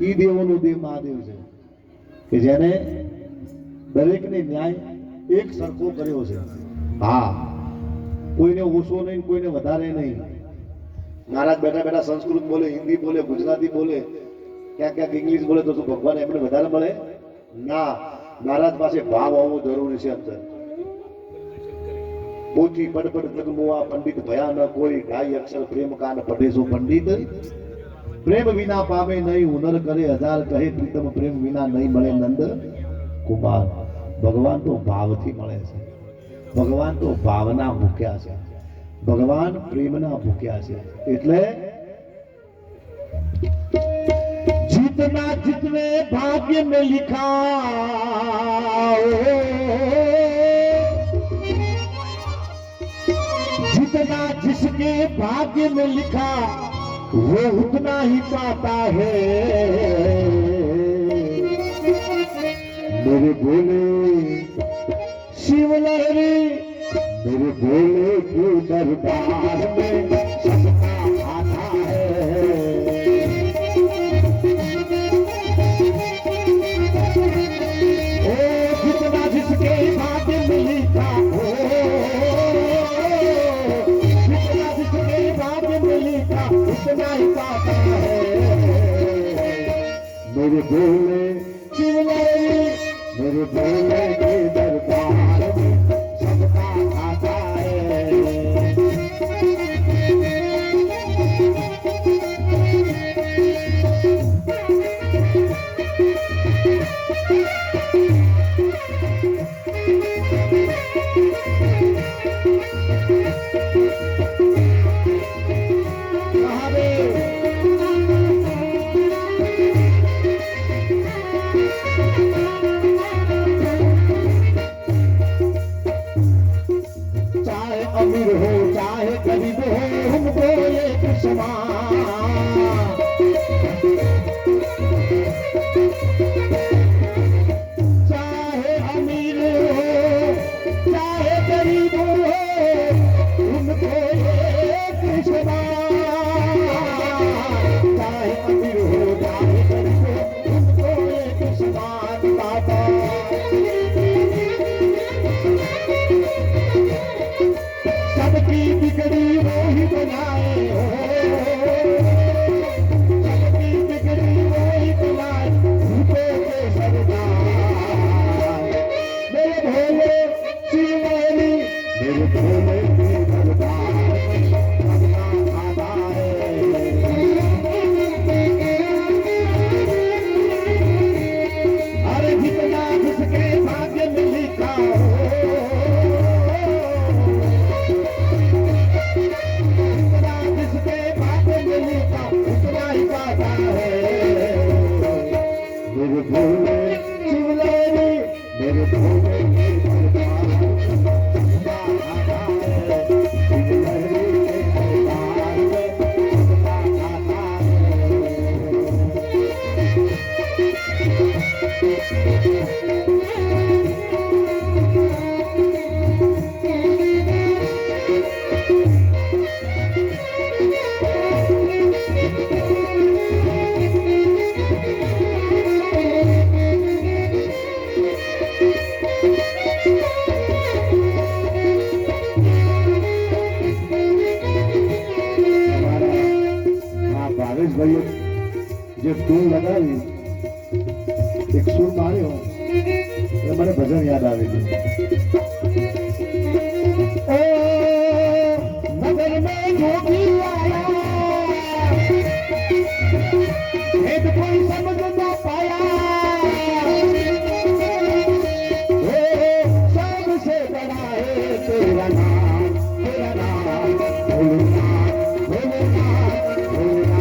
ઈ દેવોનો દેવ મહાદેવ છે કે જેને દરેકને ન્યાય એક સરખો કર્યો છે. હા, કોઈને ઓછો નહીં, કોઈને વધારે નહીં. મહારાજ બેઠા બેઠા સંસ્કૃત બોલે, હિન્દી બોલે, ગુજરાતી બોલે, ક્યાંક ક્યાંક ઇંગ્લિશ બોલે તો શું ભગવાન એમને વધારે મળે? ના, મહારાજ પાસે ભાવ હોવો જરૂરી છે. અંદર પોથી પડપડ જગમોવા પંડિત ભયા ન કોઈ, ગાય અક્ષર પ્રેમ કાન પઢેસો પંડિત, પ્રેમ વિના પામે નહીં, હુનર કરે હજાર કહે પ્રીતમ, પ્રેમ વિના નહીં મળે નંદ કુમાર. ભગવાન તો ભાવથી મળે છે. ભગવાન તો ભાવના ભૂખ્યા છે. ભગવાન પ્રેમના ભૂખ્યા છે. એટલે જીતના જીતને ભાગ્ય में लिखा, जितना जिसके भाग्य में लिखा वो उतना ही पाता है. मेरे भोले शिव लहरी, मेरे भोले के दरबार में सबका आता है. ओ जितना जिसके भाग्य में लिखा हो, जितना जिसके भाग्य में लिखा उतना ही पाता है. मेरे भोले शिव लहरी, मेरे भोले के दरबार में सबका आता है. अमीर हो चाहे गरीब हो हमको एक समान. चाहे अमीर हो चाहे गरीब हो उनको एक समान. चाहे अमीर हो चाहे गरीब हो उनको एक समान. बाबा सबकी बिगड़ी वो ही बनाए हो, सबकी बिगड़ी वो ही बनाए भूतों के सरदार. मेरे भोले शिव लहरी, मेरे भोले के दरबार में सबका आता है. अरे जितना जिसके भाग्य में लिखा हो, मेरे भोले शिव लहरी, मेरे भोले के दरबार में सबका आता है. शिव लहरी के दरबार में सबका आता જે ધૂન લગાવી એક સુર માર્યો એ મને ભજન યાદ આવી ગયું. નગર મેં જોગી આયા भेद कोई समझ ना पाया सबसे बड़ा है तेरा नाम भोलेनाथ भोलेनाथ भोलेनाथ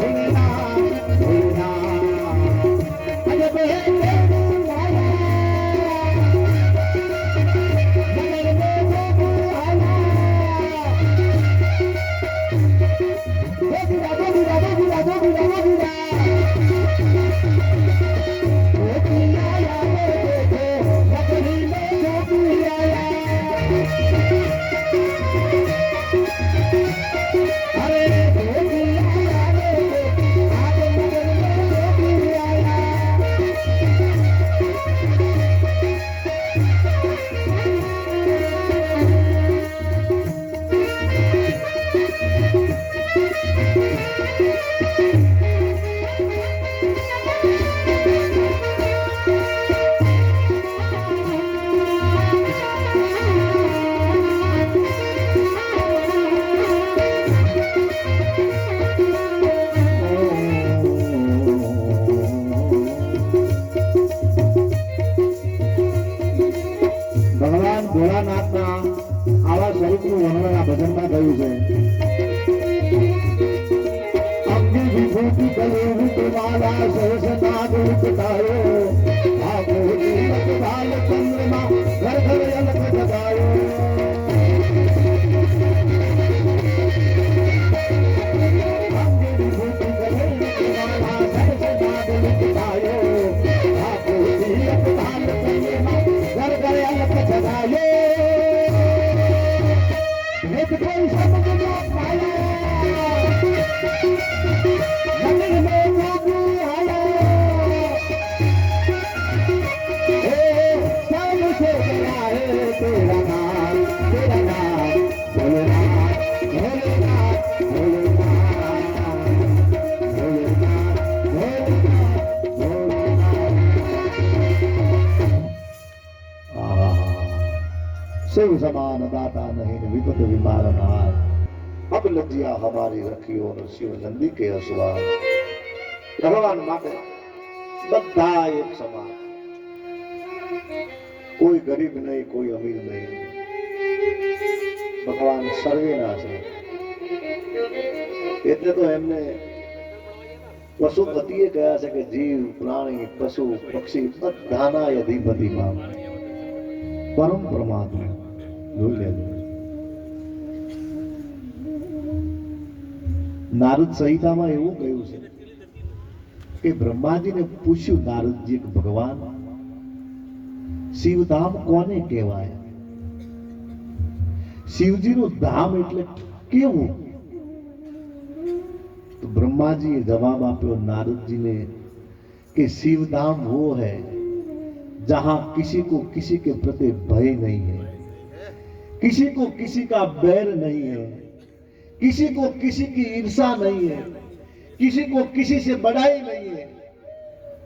भोलेनाथ भोलेनाथ भोलेनाथ अरे ભગવાન ભોળાનાથના આવા સ્વરૂપનું વર્ણન આ ભજનમાં થયું છે. અંગે વિભૂતિ કલેવું માલા સહસનાદ ઉઠાયો આ ભોળી ભાલ ચંદ્રમાં ઘર ઘર અલગ જગાયો અંગે વિભૂતિ કલેવું માલા સહસનાદ ઉઠાયો આ ભોળી ભાલ ચંદ્રમાં घर घर अलग जगाए भेद कोई समझ ना पाया नगर में जोगी आया सबसे बड़ा है तेरा नाम भोलेनाथ भोलेनाथ भोलेनाथ शिव समान दाता नहीं विपत विमारनहार अब लज्जिया हमारी रखियो और शिव नंदी के असवार. भगवान માટે બધા એક સમાન, કોઈ ગરીબ નહીં કોઈ અમીર નહીં, ભગવાન સર્વેના છે. એટલે તો એમને પશુપતિએ કહ્યા છે કે જીવ પ્રાણી પશુ પક્ષી બધાના અધિપતિમાં પરમ પરમાત્મા. જોઈ લેજો. નારદ સંહિતામાં એવું કહ્યું છે કે બ્રહ્માજીને પૂછ્યું નારદજી કે ભગવાન શિવધામ કોને કહેવાય? શિવજીનું ધામ એટલે કેવું? तो ब्रह्मा जी जवाब आप्यो नारद जी ने कि शिवधाम वो है जहां किसी को किसी के प्रति भय नहीं है, किसी को किसी का बैर नहीं है, किसी को किसी की ईर्षा नहीं है, किसी को किसी से बड़ाई नहीं है,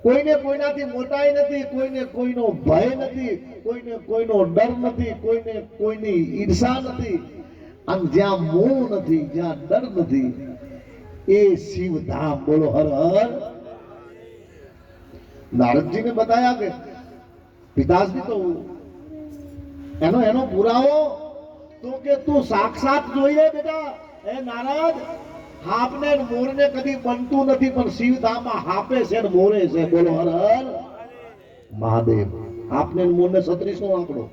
કોઈને કોઈનાથી મોટાઈ નથી, કોઈને કોઈનો ભય નથી, કોઈને કોઈનો ડર નથી, કોઈને કોઈની ઈર્ષા નથી, અને જ્યાં મોહ નથી, જ્યાં ડર નથી, એ शिव धाम. बोलो हर हर. नारद जी ने बताया कि पिताजी तो एनो एनो पुरावो तो के तू साक्षात જોઈએ બેટા. એ નારદ હાપને મોરને કદી બનતું નથી, પણ શિવધામમાં હાપે છે ને મોરે છે. બોલો હર હર મહાદેવ. હાપને મોરને 36નો આંકડો,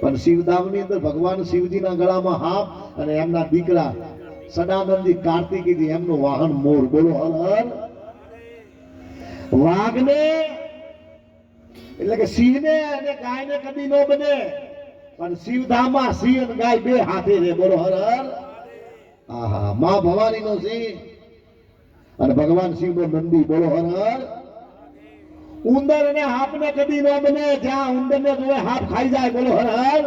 પણ શિવધામની અંદર ભગવાન શિવજીના ગળામાં હાપ અને એમના દીકરા સદાનંદી કાર્તિકીજી એમનું વાહન મોર. બોલો હર હર. વાઘને એટલે કે સિંહને અને ગાયને કદી ન બને, પણ શિવધામમાં સિંહ અને ગાય બે હાથે રહે. બોલો હર હર. આહા, માં ભવાનીનો સિંહ અને ભગવાન શિવનો નંદી. બોલો હર હર. ઉંદર અને હાપને કદી ન બને, જ્યાં ઉંદરને જોવે હાપ ખાઈ જાય. बोलो हर हर.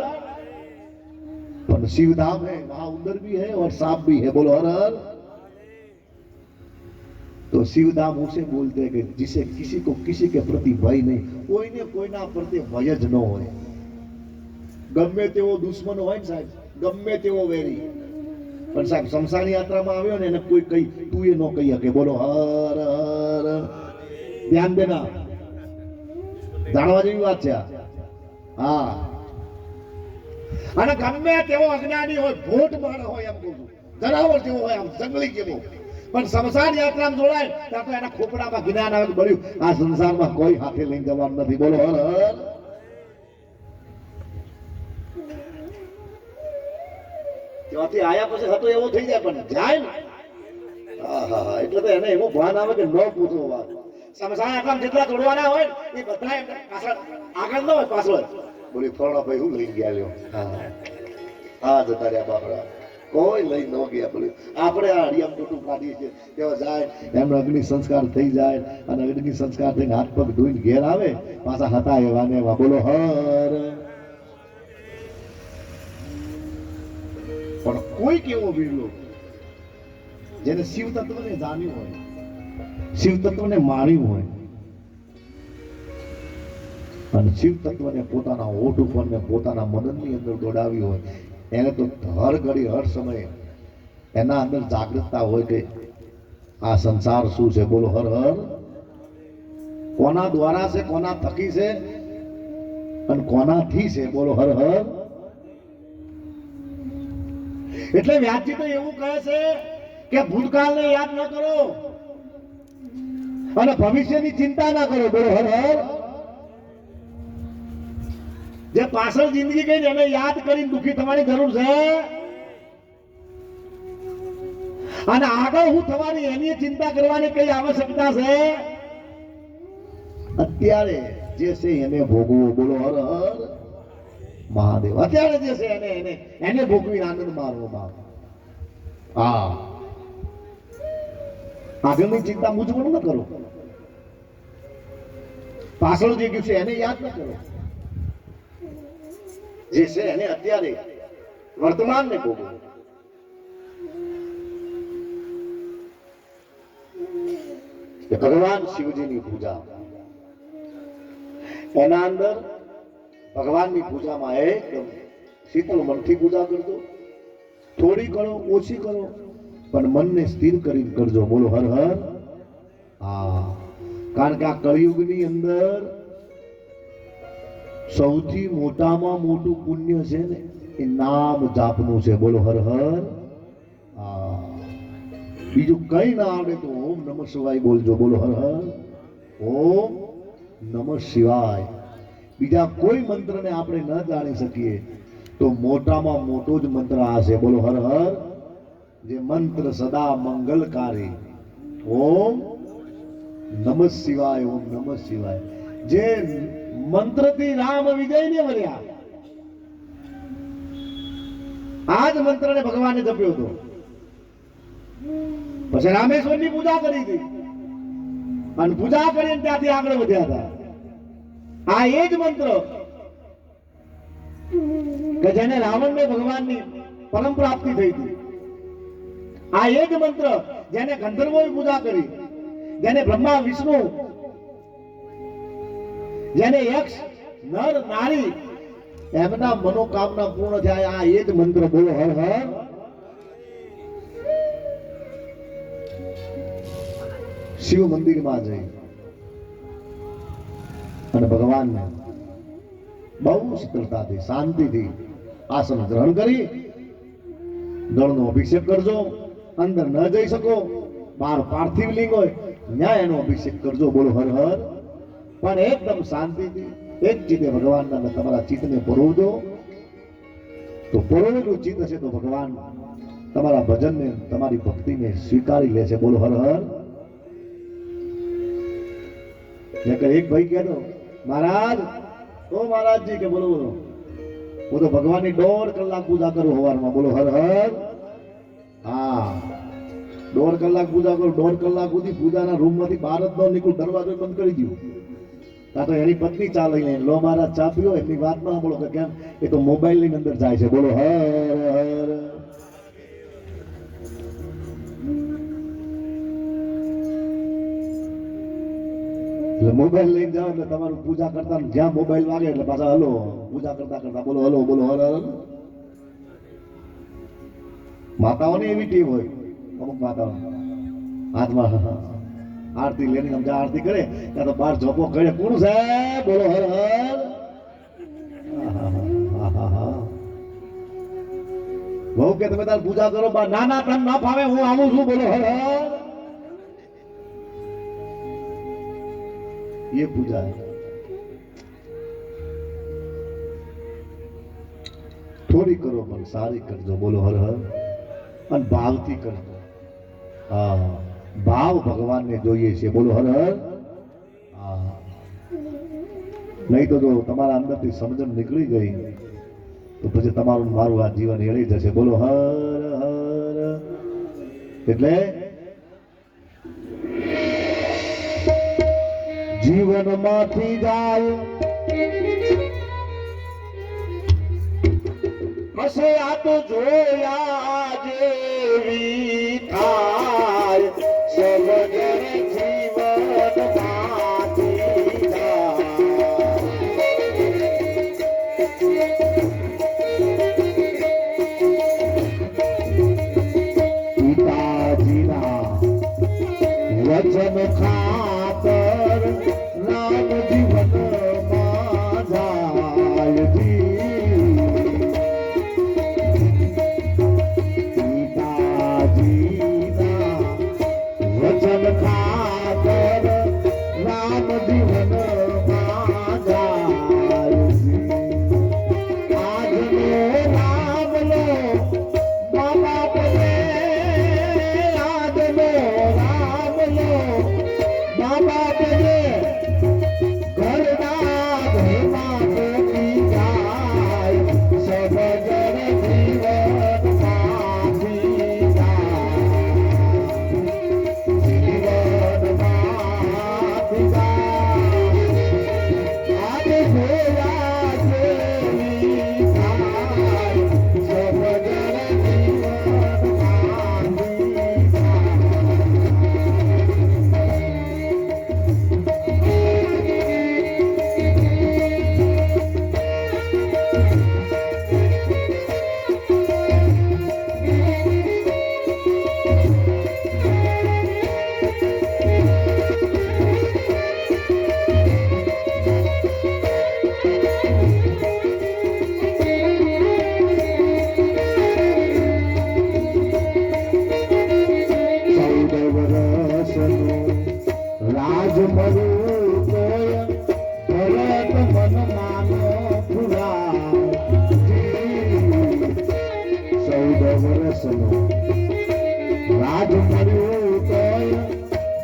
पर शिवधाम है, वहां उंदर भी है और सांप भी है. बोलो हर हर. तो शिवदाम उसे बोलते हैं कि जिसे किसी को किसी के प्रति भय नहीं, કોઈને કોઈના પ્રત્યે ભય જ ન હોય. ગમે તેવો દુશ્મન હોય ને સાહેબ, ગમે તેવો વેરી, પણ સાહેબ શમશાન યાત્રામાં આવ્યો ને એને કોઈ કઈ તું એ ન કહી શકે. બોલો હર હર. ધ્યાન દેના, જાણવા જેવી વાત છે આ. હા, અને ગમે તેવો અજ્ઞાની હોય, ભોટ માણસ હોય, એમ કહું છું, જનાવર જેવો હોય, આમ જંગલી જેવો, પણ શમશાન યાત્રામાં જોડાય ત્યાં તો એના ખોપડામાં જ્ઞાન આવે કે બળ્યું આ સંસારમાં કોઈ હાથે લઈને જવાનું નથી. બોલો હર હર. ત્યાંથી આયા પછી હતો એવો થઈ જાય, પણ જાય ને એટલે તો એને એવું ભાન આવે કે ન પૂછો વાત. શમશાન યાત્રામાં જેટલા જોડવાના હોય એ બધા એમને પાછળ, આગળ ન હોય પાછળ. બોલી ફરણા ભાઈ હું લઈ ગયા લ્યો. હા જતા રહ્યા બાપડા, કોઈ લઈ ન ગયા. બોલ્યું આપણે આ હરિયામ ટોટું કાઢીએ છીએ તેવા જાય, એમનો અગ્નિ સંસ્કાર થઈ જાય, અને અગ્નિ સંસ્કાર થઈને હાથ પગ ધોઈને ઘેર આવે, પાછા હતા એવા ને એવા. બોલો હર. પણ કોઈ કેવો વીરલો જેને શિવ તત્વને જાણ્યું હોય, શિવ તત્વને માણ્યું હોય, અને શિવ તત્વને પોતાના હોઠ ઉપર ને પોતાના મનની અંદર દોડાવ્યું હોય, એને તો હર ઘડી હર સમયે એના અંદર જાગૃતતા હોય કે આ સંસાર શું છે. બોલો હર હર. કોના દ્વારા છે, કોના થકી છે, અને કોનાથી છે. બોલો હર હર. એટલે વ્યાસજી તો એવું કહે છે કે ભૂતકાળને યાદ ન કરો અને ભવિષ્યની ચિંતા ના કરો. બોલો હર હર. જે પાછળ જિંદગી ગઈ એને યાદ કરીને દુખી થવાની જરૂર છે, અને આગળ હું થવાની એની ચિંતા કરવાની કઈ આવશ્યકતા છે? અત્યારે જે છે એને ભોગવો. બોલો હર હર મહાદેવ. અત્યારે જે છે એને ભોગવી આનંદ મારવો બાપ. હા, આગળની ચિંતા મૂંઝવણ ન કરો, પાછળ જે ગયું છે એને યાદ ન કરો, જે છે એને અત્યારે વર્તમાન ને ભોગવો. ભગવાન શિવજીની પૂજા, એના અંદર ભગવાનની પૂજામાં એકદમ શીતળ મનથી પૂજા કરજો. થોડી કરો, ઓછી કરો, પણ મનને સ્થિર કરીને કરજો. બોલો હર હર. હા, કારણ કે આ કળિયુગની અંદર સૌથી મોટામાં મોટું પુણ્ય છે ને એ નામ જાપનું છે. બોલો હર હર. હા, બીજું કઈ ના આવડે તો ઓમ નમઃ શિવાય બોલજો. બોલો હર હર. ઓમ નમઃ શિવાય. બીજા કોઈ મંત્રને આપણે ન જાણી શકીએ તો મોટામાં મોટો જ મંત્ર આ છે. બોલો હર હર. જે મંત્ર સદા મંગલકારી. ઓમ નમઃ શિવાય. ઓમ નમઃ શિવાય. જે મંત્રથી રામ વિજયને મળ્યા, આ જ મંત્રને ભગવાને જપ્યો હતો. પછી રામેશ્વરની પૂજા કરી હતી, અને પૂજા કરીને ત્યાંથી આગળ વધ્યા હતા. આ એ જ મંત્ર કે જેને રાવણને ભગવાનની પરમ પ્રાપ્તિ થઈ હતી. આ એ જ મંત્ર જેને ગંધર્વોએ પૂજા કરી, જેને બ્રહ્મા વિષ્ણુ, જેને યક્ષ નર નારી એમના મનોકામના પૂર્ણ થાય. આ એ જ મંત્ર. બોલો હર હર. શિવ મંદિરમાં જઈ અને ભગવાનને બહુ શીતળતાથી શાંતિથી આસન ગ્રહણ કરી દળનો અભિષેક કરજો. અંદર ન જઈ શકો, બહાર પાર્થિવ લિંગ હોય ત્યાં એનો અભિષેક કરજો. બોલો હર હર. પણ એકદમ શાંતિથી એક ચિત્તે ભગવાનના તમારા ચિત્તને પરોવજો. તો પરોવેલું ચિત્ત છે તો ભગવાન તમારા ભજનને, તમારી ભક્તિને સ્વીકારી લે છે. બોલો હર હર. એક ભાઈ કહેતો, મહારાજ ઓ મહારાજજી કે બોલો બોલો, હું તો ભગવાનની 1.5 કલાક પૂજા કરું સવારમાં. બોલો હર હર. હા, 1.5 કલાક પૂજા કરું. 1.5 કલાક સુધી પૂજાના રૂમમાંથી બહાર જ ન નીકળું, દરવાજો બંધ કરી દઉં. કાં તો એની પત્ની ચા લઈને લો મહારાજ ચા પીઓ, એમની વાત ના બોલો કે કેમ, એ તો મોબાઈલ ની અંદર જાય છે. બોલો હર હર. મોબાઈલ લઈને જાઓ એટલે તમારું પૂજા કરતા ને જ્યાં મોબાઈલ વાગે એટલે પાછા હલો પૂજા કરતા કરતા બોલો હલો બોલો હલો હલો. માતાઓની એવી ટીમ હોય અમુક માતાઓ હાથમાં આરતી લઈને આમ જ્યાં આરતી કરે ત્યાં તો બાર ઝોપો કરે કોણ સાહેબ બોલો હર હર. બહુ કે તમે તાર પૂજા કરો ના ના તને ના ફાવે હું આવું છું બોલો હર હર. ये पूजा है. થોડી કરો પણ સારી કરજો બોલો હર હર. અને ભાવથી કરજો. હા ભાવ ભગવાનને જોઈએ છે બોલો હર હર. હા નહીં તો જો તમારા અંદરથી સમજણ નીકળી ગઈ તો પછી તમારું મારું આ જીવન એળી જશે બોલો હર હર. એટલે જીવનમાંથી જાય હશે આ તો જોયા જેવી થાય સર્વજન જીવનમાંથી જાય. પિતાજીના વચન ખાતર રામ જીવનમાં જાય પિતાજીના વચન ખાતર રામ જીવનમાં જાય આજનો રામ લો મા બાપને આજનો રામ લો મા બાપને રાજ મળ્યું તોય ભરત મન માનો પુરાય 14 વર્ષનો રાજ મળ્યું તોય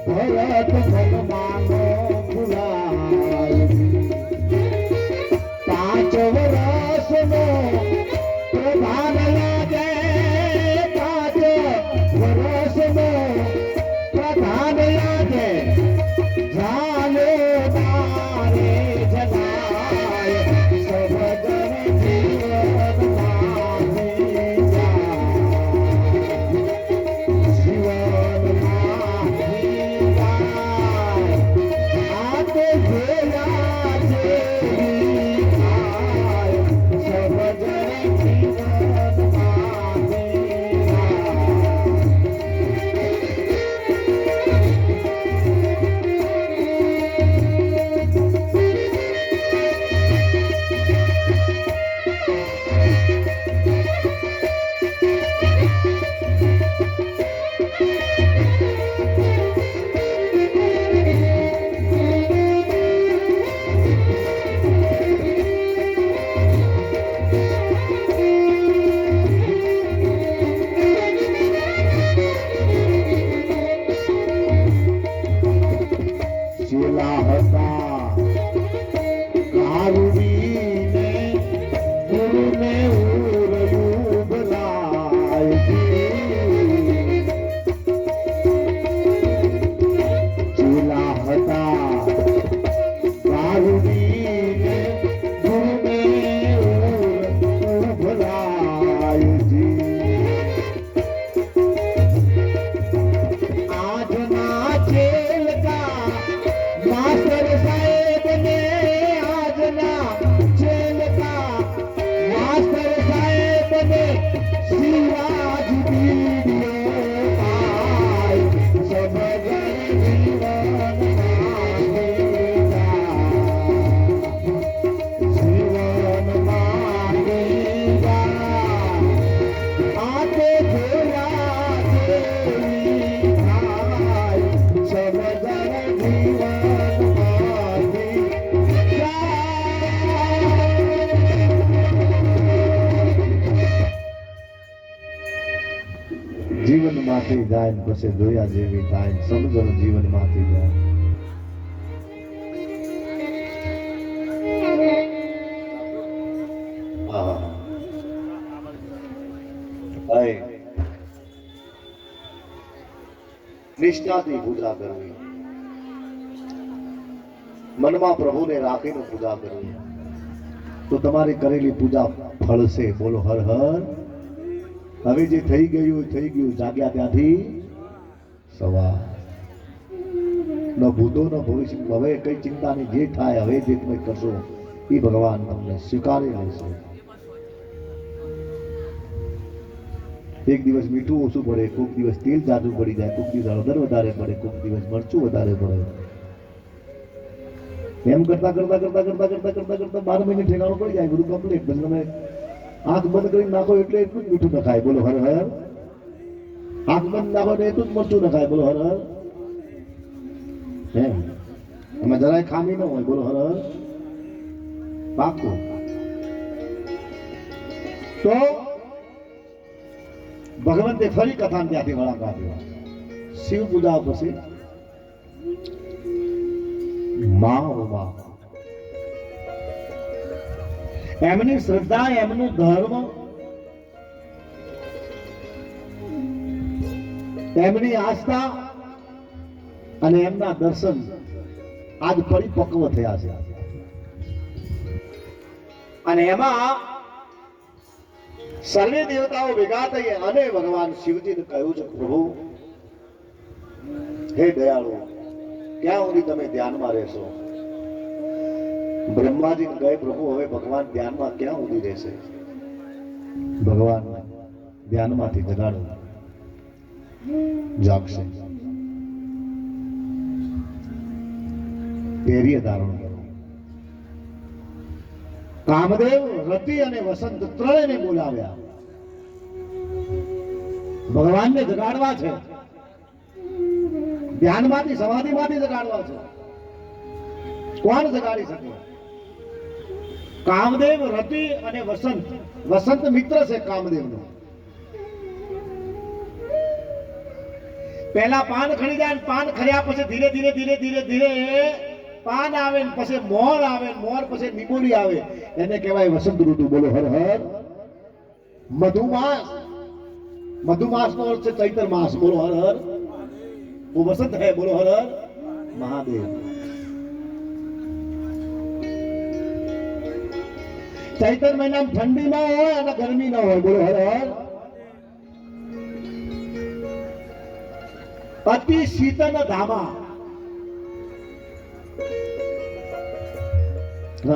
ભરત મન માનો પુરાય 5 વર્ષનો પ્રધાન લાગે 5 વર્ષનો પ્રધાન લાગે જાને તારે જલાય સબદર જીવનમાંથી જાય જીવનમાંથી જાય જીવનમાંથી જાય ને પછી જોયા જેવી થાય સમજણ જીવનમાંથી જાય. નિષ્ઠાથી પૂજા કરવી, મનમાં પ્રભુને રાખીને પૂજા કરવી તો તમારી કરેલી પૂજા ફળશે. બોલો હર હર. હવે જે થઈ ગયું જાગ્યા ત્યાંથી સવાર. ન ભૂતો ન ભવિષ્ય, હવે કઈ ચિંતા નહીં. જે થાય હવે જે તમે કરશો એ ભગવાન તમને સ્વીકારી લેશે. એક દિવસ મીઠું ઓછું પડે, કોઈક દિવસ તેલ જાજુ પડી જાય, કોઈક દિવસ હળદર વધારે પડે, કોઈક દિવસ મરચું વધારે પડે. એમ કરતા 12 મહિને ઠેકાણું પડી જાય, બધું કમ્પ્લીટ. પછી તમે આંખ બંધ કરીને નાખો એટલે એટલું જ મીઠું નખાય. બોલો હર હર. આંખ બંધ નાખો એટલે એટલું જ મરચું નખાય. બોલો હર હર. એમ એમાં જરાય ખામી ન હોય. બોલો હર હર. પાકું. તો ભગવંતે ફરી કથા ત્યાંથી વળાંક આપ્યો. શિવ પૂજા પછી મા ઉમા, એમની શ્રદ્ધા, એમનું ધર્મ, એમની આસ્થા અને એમના દર્શન આજ પરિપક્વ થયા છે. અને એમાં સર્વે દેવતાઓ ભેગા થઈ અને ભગવાન શિવજીને કહ્યું છે, પ્રભુ હે દયાળુ, ક્યાં સુધી તમે ધ્યાનમાં રહેશો? બ્રહ્માજી કહે, પ્રભુ હવે ભગવાન ધ્યાનમાં ક્યાં સુધી રહેશે? ભગવાન ધ્યાનમાંથી જગાડો, જાગશે. ધૈર્ય ધારણ કરો. કામદેવ, રતિ અને વસંત ત્રણેયને બોલાવ્યા. ભગવાનને જગાડવા છે, ધ્યાનમાંથી સમાધિમાંથી જગાડવા છે. કોણ જગાડી શકે? કામદેવ, રતિ અને વસંત. વસંત મિત્ર છે કામદેવનો. પહેલા પાન ખરી જાય, પાન ખર્યા પછી ધીરે ધીરે પાન આવે, પછી મોર આવે, મોર પછી નિમોલી આવે. એને કહેવાય વસંત ઋતુ. બોલો હર હર. મધુમાસ, મધુમાસ નો અર્થ છે ચૈત્ર માસ. બોલો હર હર. वो वसंत है. बोलो हर हर महादेव. चैत्र महीना ठंडी ना हो અને ગરમી ના હોય. બોલો હર હર. અતિ શીતલ ધામા.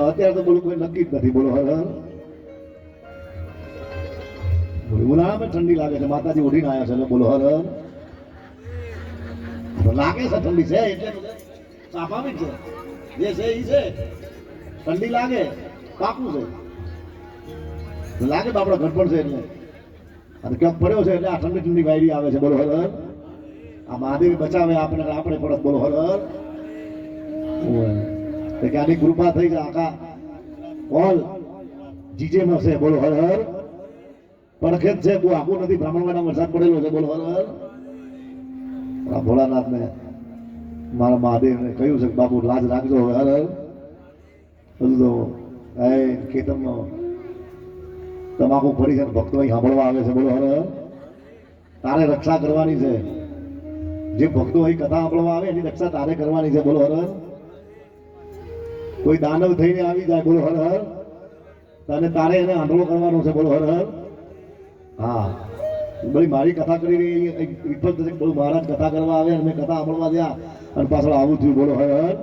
અત્યારે તો બોલું કોઈ નક્કી જ નથી. બોલો હર હર. ઉનાળામાં ઠંડી લાગે છે, માતાજી ઉડીને આવ્યા છે એટલે બોલો હર હર. લાગે છે ઠંડી છે એટલે સ્વાભાવિક છે. જે છે એ છે. ઠંડી લાગે, પાકું છે. લાગે તો આપડે ગડબડ છે એટલે. અને ક્યાંક પડ્યો છે એટલે આ ઠંડી ઠંડી વાયરી આવે છે. બોલો હર હર. આ મહાદેવી બચાવે આપણે, આપણે પડત. બોલો હર હર. કે આની કૃપા થઈ છે. આખા ઓલ જીજેમાં છે. બોલો હર હર. પડખેત છે, બહુ આખું નથી. બ્રાહ્મણવાડા વરસાદ પડેલો છે. બોલો હર હર. ભોળાનાથ ને મારા મહાદેવ ને કહ્યું છે કે બાપુ લાજ રાખજો હવે. હર હર. બધું તો ખેતરમાં તમાકુ પડી છે, ભક્તો અહીં સાંભળવા આવે છે. બોલો હર હર. તારે રક્ષા કરવાની છે. જે ભક્તો અહીં કથા સાંભળવા આવે એની રક્ષા તારે કરવાની છે. બોલો હર હર. કોઈ દાનવ થઈને આવી જાય. બોલો હર હર. અને તારે એને આંધળો કરવાનો છે. બોલો હર હર. હા, બધી મારી કથા કરી રહી વિઠ્ઠલ બધું મહારાજ કથા કરવા આવે અને મેં કથા સાંભળવા ગયા અને પાછળ આવું થયું. બોલો હર હર.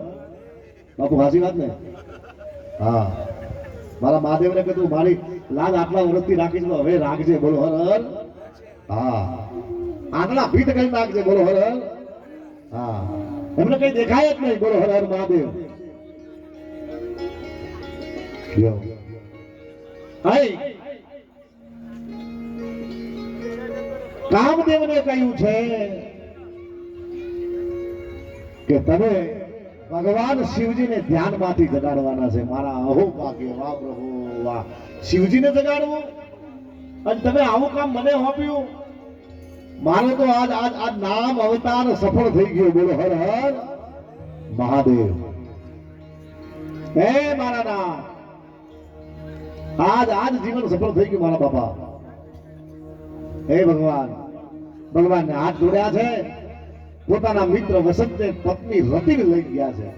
બાપુ હાસી વાત ને? હા, મારા મહાદેવને કીધું મારી લાજ આટલા વર્ષથી રાખીશ તો હવે રાખજે. બોલો હર હર. હા, આંગળા ભીત કરી નાખજે. બોલો હર હર. હા, એમને કઈ દેખાય જ નહીં. બોલો હર હર મહાદેવ. કામદેવને કહ્યું છે કે તમે ભગવાન શિવજીને ધ્યાનમાંથી જગાડવાના છે. મારા અહો ભાગ્ય. વાહ પ્રભુ વાહ. શિવજીને જગાડવું અને તમે આવું કામ મને સોંપ્યું. મારો તો આજ આજ આજ નામ અવતાર સફળ થઈ ગયો. બોલો હર હર મહાદેવ. હે મારા નામ આજ આજ જીવન સફળ થઈ ગયું મારા બાપા. હે ભગવાન, ભગવાનને હાથ જોડ્યા છે. પોતાના મિત્ર વસંતને પત્ની રતિને લઈ ગયા છે.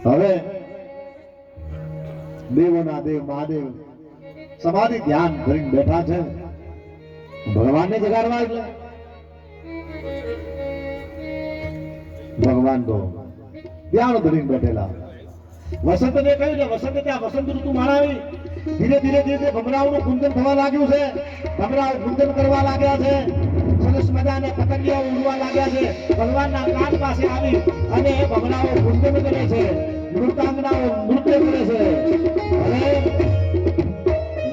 હવે દેવોના દેવ મહાદેવ સમાધિ ધ્યાન કરીને બેઠા છે. ભગવાનને જગાડવા એટલે ભગવાન તો ધ્યાન ધરીને બેઠેલા. વસંતને કહ્યું છે, વસંત ત્યાં વસંત ઋતુ માણાવી. ધીરે ધીરે ધીરે ભમરાઓનું ગુંજન થવા લાગ્યું છે. ભમરાઓ ગુંજન કરવા લાગ્યા છે. સરસ મજાને પતંગિયાઓ ઉડવા લાગ્યા છે. ભગવાનના કાન પાસે આવી અને ભમરાઓ ગુંજન કરે છે. નૃત્યાંગનાઓ નૃત્ય કરે છે. અને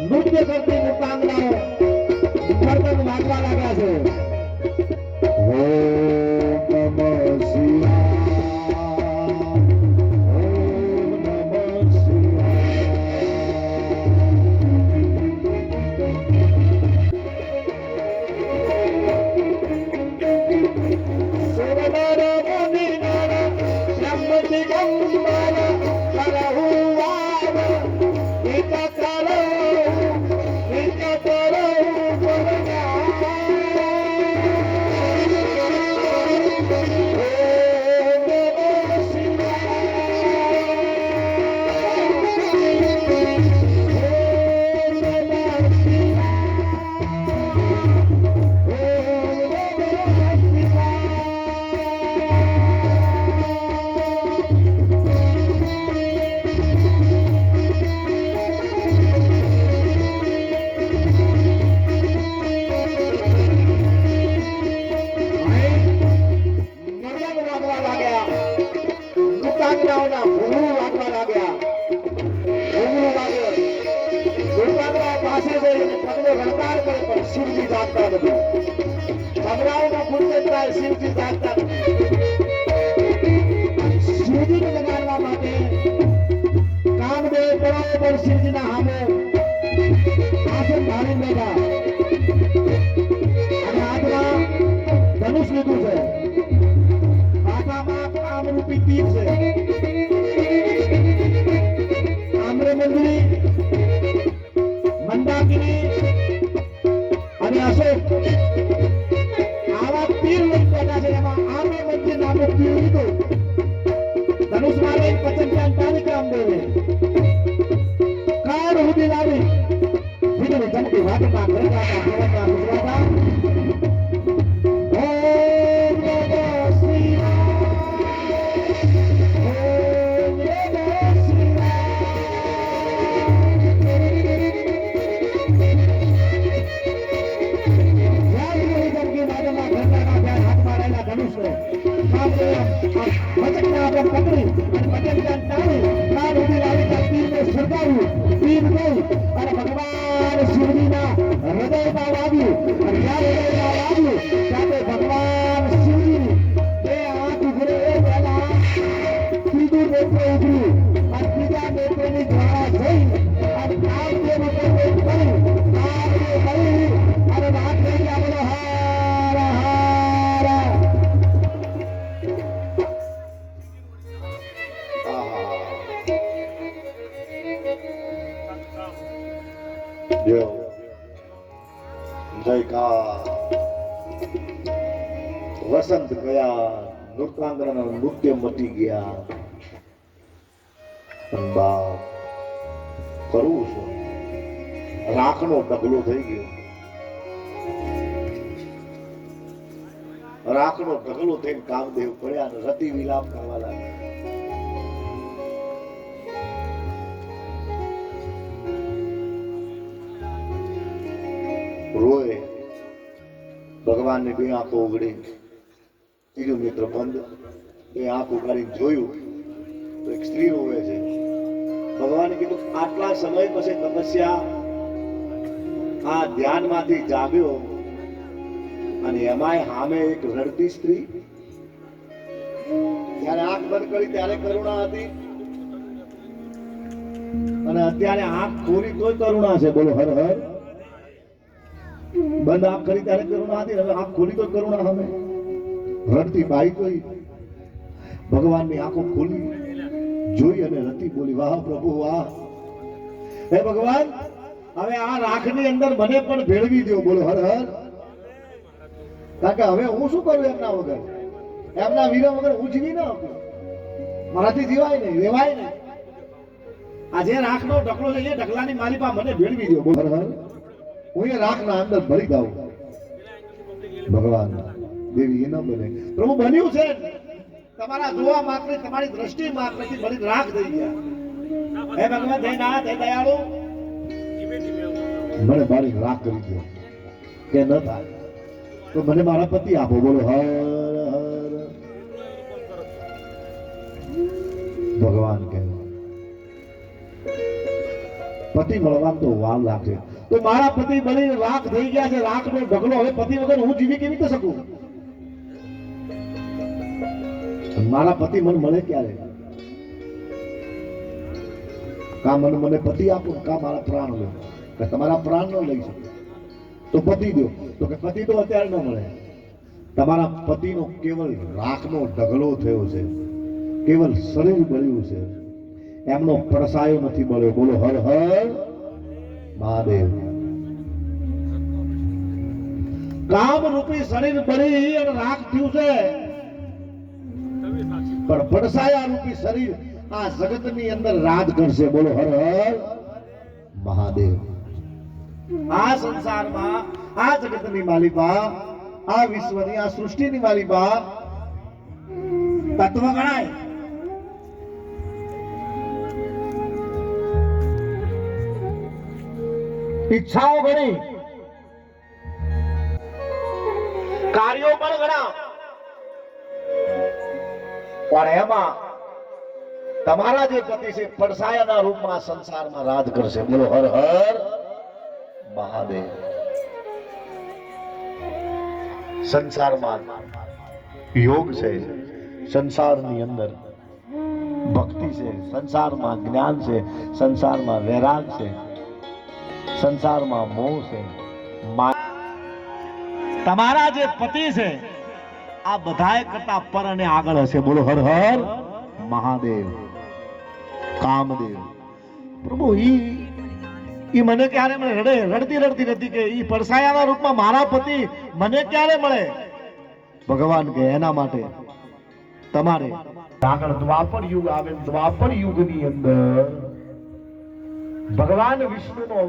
નૃત્ય કરતી નૃત્યાંગનાઓ ગરબા વાગવા લાગ્યા છે. ઓમ નમઃ શિવાય, ઓમ નમઃ શિવજી જાગતા નથી. ભમરાઓના ગુંજન થાય, શિવજી જાગતા નથી. શિવજીને જગાડવા માટે કામદેવ બરાબર શિવજીના સામે આસન ધારી બેઠા અને હાથમાં ધનુષ લીધું છે. હાથામાં કામરૂપી તીર છે. આમ્રમંજરી, મંદાકિની અને અશોક આવા તીર લઈ બેઠા છે. એમાં આમ્રમંજરી નામનું તીર લીધું. ધનુષ મારે પચંચાન કાર્યક્રમ દેવે કાળ સુધી લાવી વીજળી ચમકી વાતમાં ગરજાતા ભવનના ગુજરાતા. ભગવાન શિવજીના હૃદયમાં વાગ્યું. અને જ્યારે હૃદયમાં વાગ્યું ત્યારે ભગવાન શિવજી બે હાથ ઉઘરે પહેલા ત્રીજું નેત્ર ઉઘર્યું અને ત્રીજા નેત્રની જ્વાળા જઈ અને કામદેવ ઉપર કરી અને વાત થઈ ગયા. બોલો હાર હાર. જયકાર. વસંત ગયા, નૃત્યાંગના નૃત્ય મટી ગયા. બાપ કરવું શું? રાખનો ઢગલો થઈ ગયો. રાખનો ઢગલો થઈને કામદેવ પડ્યા અને રતિ વિલાપ કરવા લાગ્યા. રોય. ભગવાનની બે આંખો ઉઘડી, ત્રીજું નેત્ર બંધ. બે આંખ ઉઘાડીને જોયું તો એક સ્ત્રી રોવે છે. ભગવાને કીધું આટલા સમય પછી તપસ્યા આ ધ્યાનમાંથી જાગ્યો અને એમાંય સામે એક રડતી સ્ત્રી. જ્યારે આંખ બંધ કરી ત્યારે કરુણા હતી અને અત્યારે આંખ ખોલી તોય કરુણા છે. બોલો હર હર. બંધ આંખ કરી ત્યારે કરુણા હતી, હવે આંખ ખોલી તો કરુણા સામે. રડતી બાઈ જોઈ, ભગવાનની આંખો ખોલી જોઈ અને રતી બોલી, વાહ પ્રભુ વાહ, હે ભગવાન હવે આ રાખની અંદર મને પણ ભેળવી દો. બોલો હર હર. કારણ કે હવે હું શું કરું એમના વગર, એમના વીરા વગર હું જીવી ન શકું, મારાથી જીવાય નહીં, રેવાય નહીં. આ જે રાખનો ઢગલો છે એ ઢગલાની માલિપા મને ભેળવી દો. બોલો હર હર. હું એ રાખના અંદર ભરી દઉં. ભગવાન દેવી એ ન બને. પ્રભુ બન્યું છે, તમારા જોવા માત્ર, તમારી દ્રષ્ટિ માત્રથી બળી રાખ થઈ ગયા. હે ભગવાન, હે નાથ, હે દયાળુ, મને મારી રાખ કરી દો. કે ન થાય તો મને મારા પતિ આપો. બોલો હર હર. ભગવાન કહે પતિ મળવામાં તો વાર લાગશે. તો મારા પતિ બળી રાખ થઈ ગયા છે, રાખનો ઢગલો. હવે પતિ વગર હું જીવી કેવી રીતે શકું? મારા પતિ મને મળે ક્યારે? કા મને પતિ આપો, કા મારા પ્રાણ લો. કે તમારા પ્રાણ ન લઈ શકો તો પતિ દો. તો કે પતિ તો અત્યારે ન મળે. તમારા પતિનો કેવલ રાખનો ઢગલો થયો છે, કેવલ શરીર બળ્યું છે, એમનો પરસાયો નથી મળ્યો. બોલો હર હર મહાદેવ. કામ રૂપી શરીર બળી અને રાખ થયું છે, પણ પડસાયા રૂપી શરીર આ જગતની અંદર રાજ કરશે. બોલો હર હર મહાદેવ. આ સંસારમાં, આ જગતની માલિકા, આ વિશ્વની, આ સૃષ્ટિની માલિકા તત્વ ગણાય. ઈચ્છાઓ ગણી, કાર્યો પણ ગણા, પણ એમાં તમારા જે પતિ છે પડસાયાના રૂપમાં સંસારમાં રાજ કરશે. બોલો હર હર મહાદેવ. સંસારમાં યોગ છે, સંસારની અંદર ભક્તિ છે, સંસારમાં જ્ઞાન છે, સંસારમાં વૈરાગ છે, સંસારમાં મોહ છે. તમારા જે પતિ છે આ બધાય કરતા પર અને આગળ હશે. બોલો હર હર મહાદેવ. કામદેવ પ્રભુ ઈ મને ક્યારે મળે? રડતી નથી કે ઈ પરસાયાના રૂપમાં મારા પતિ મને ક્યારે મળે? ભગવાન કે એના માટે તમારે આગળ દ્વાપર યુગ આવે, દ્વાપર યુગની અંદર ભગવાન વિષ્ણુનો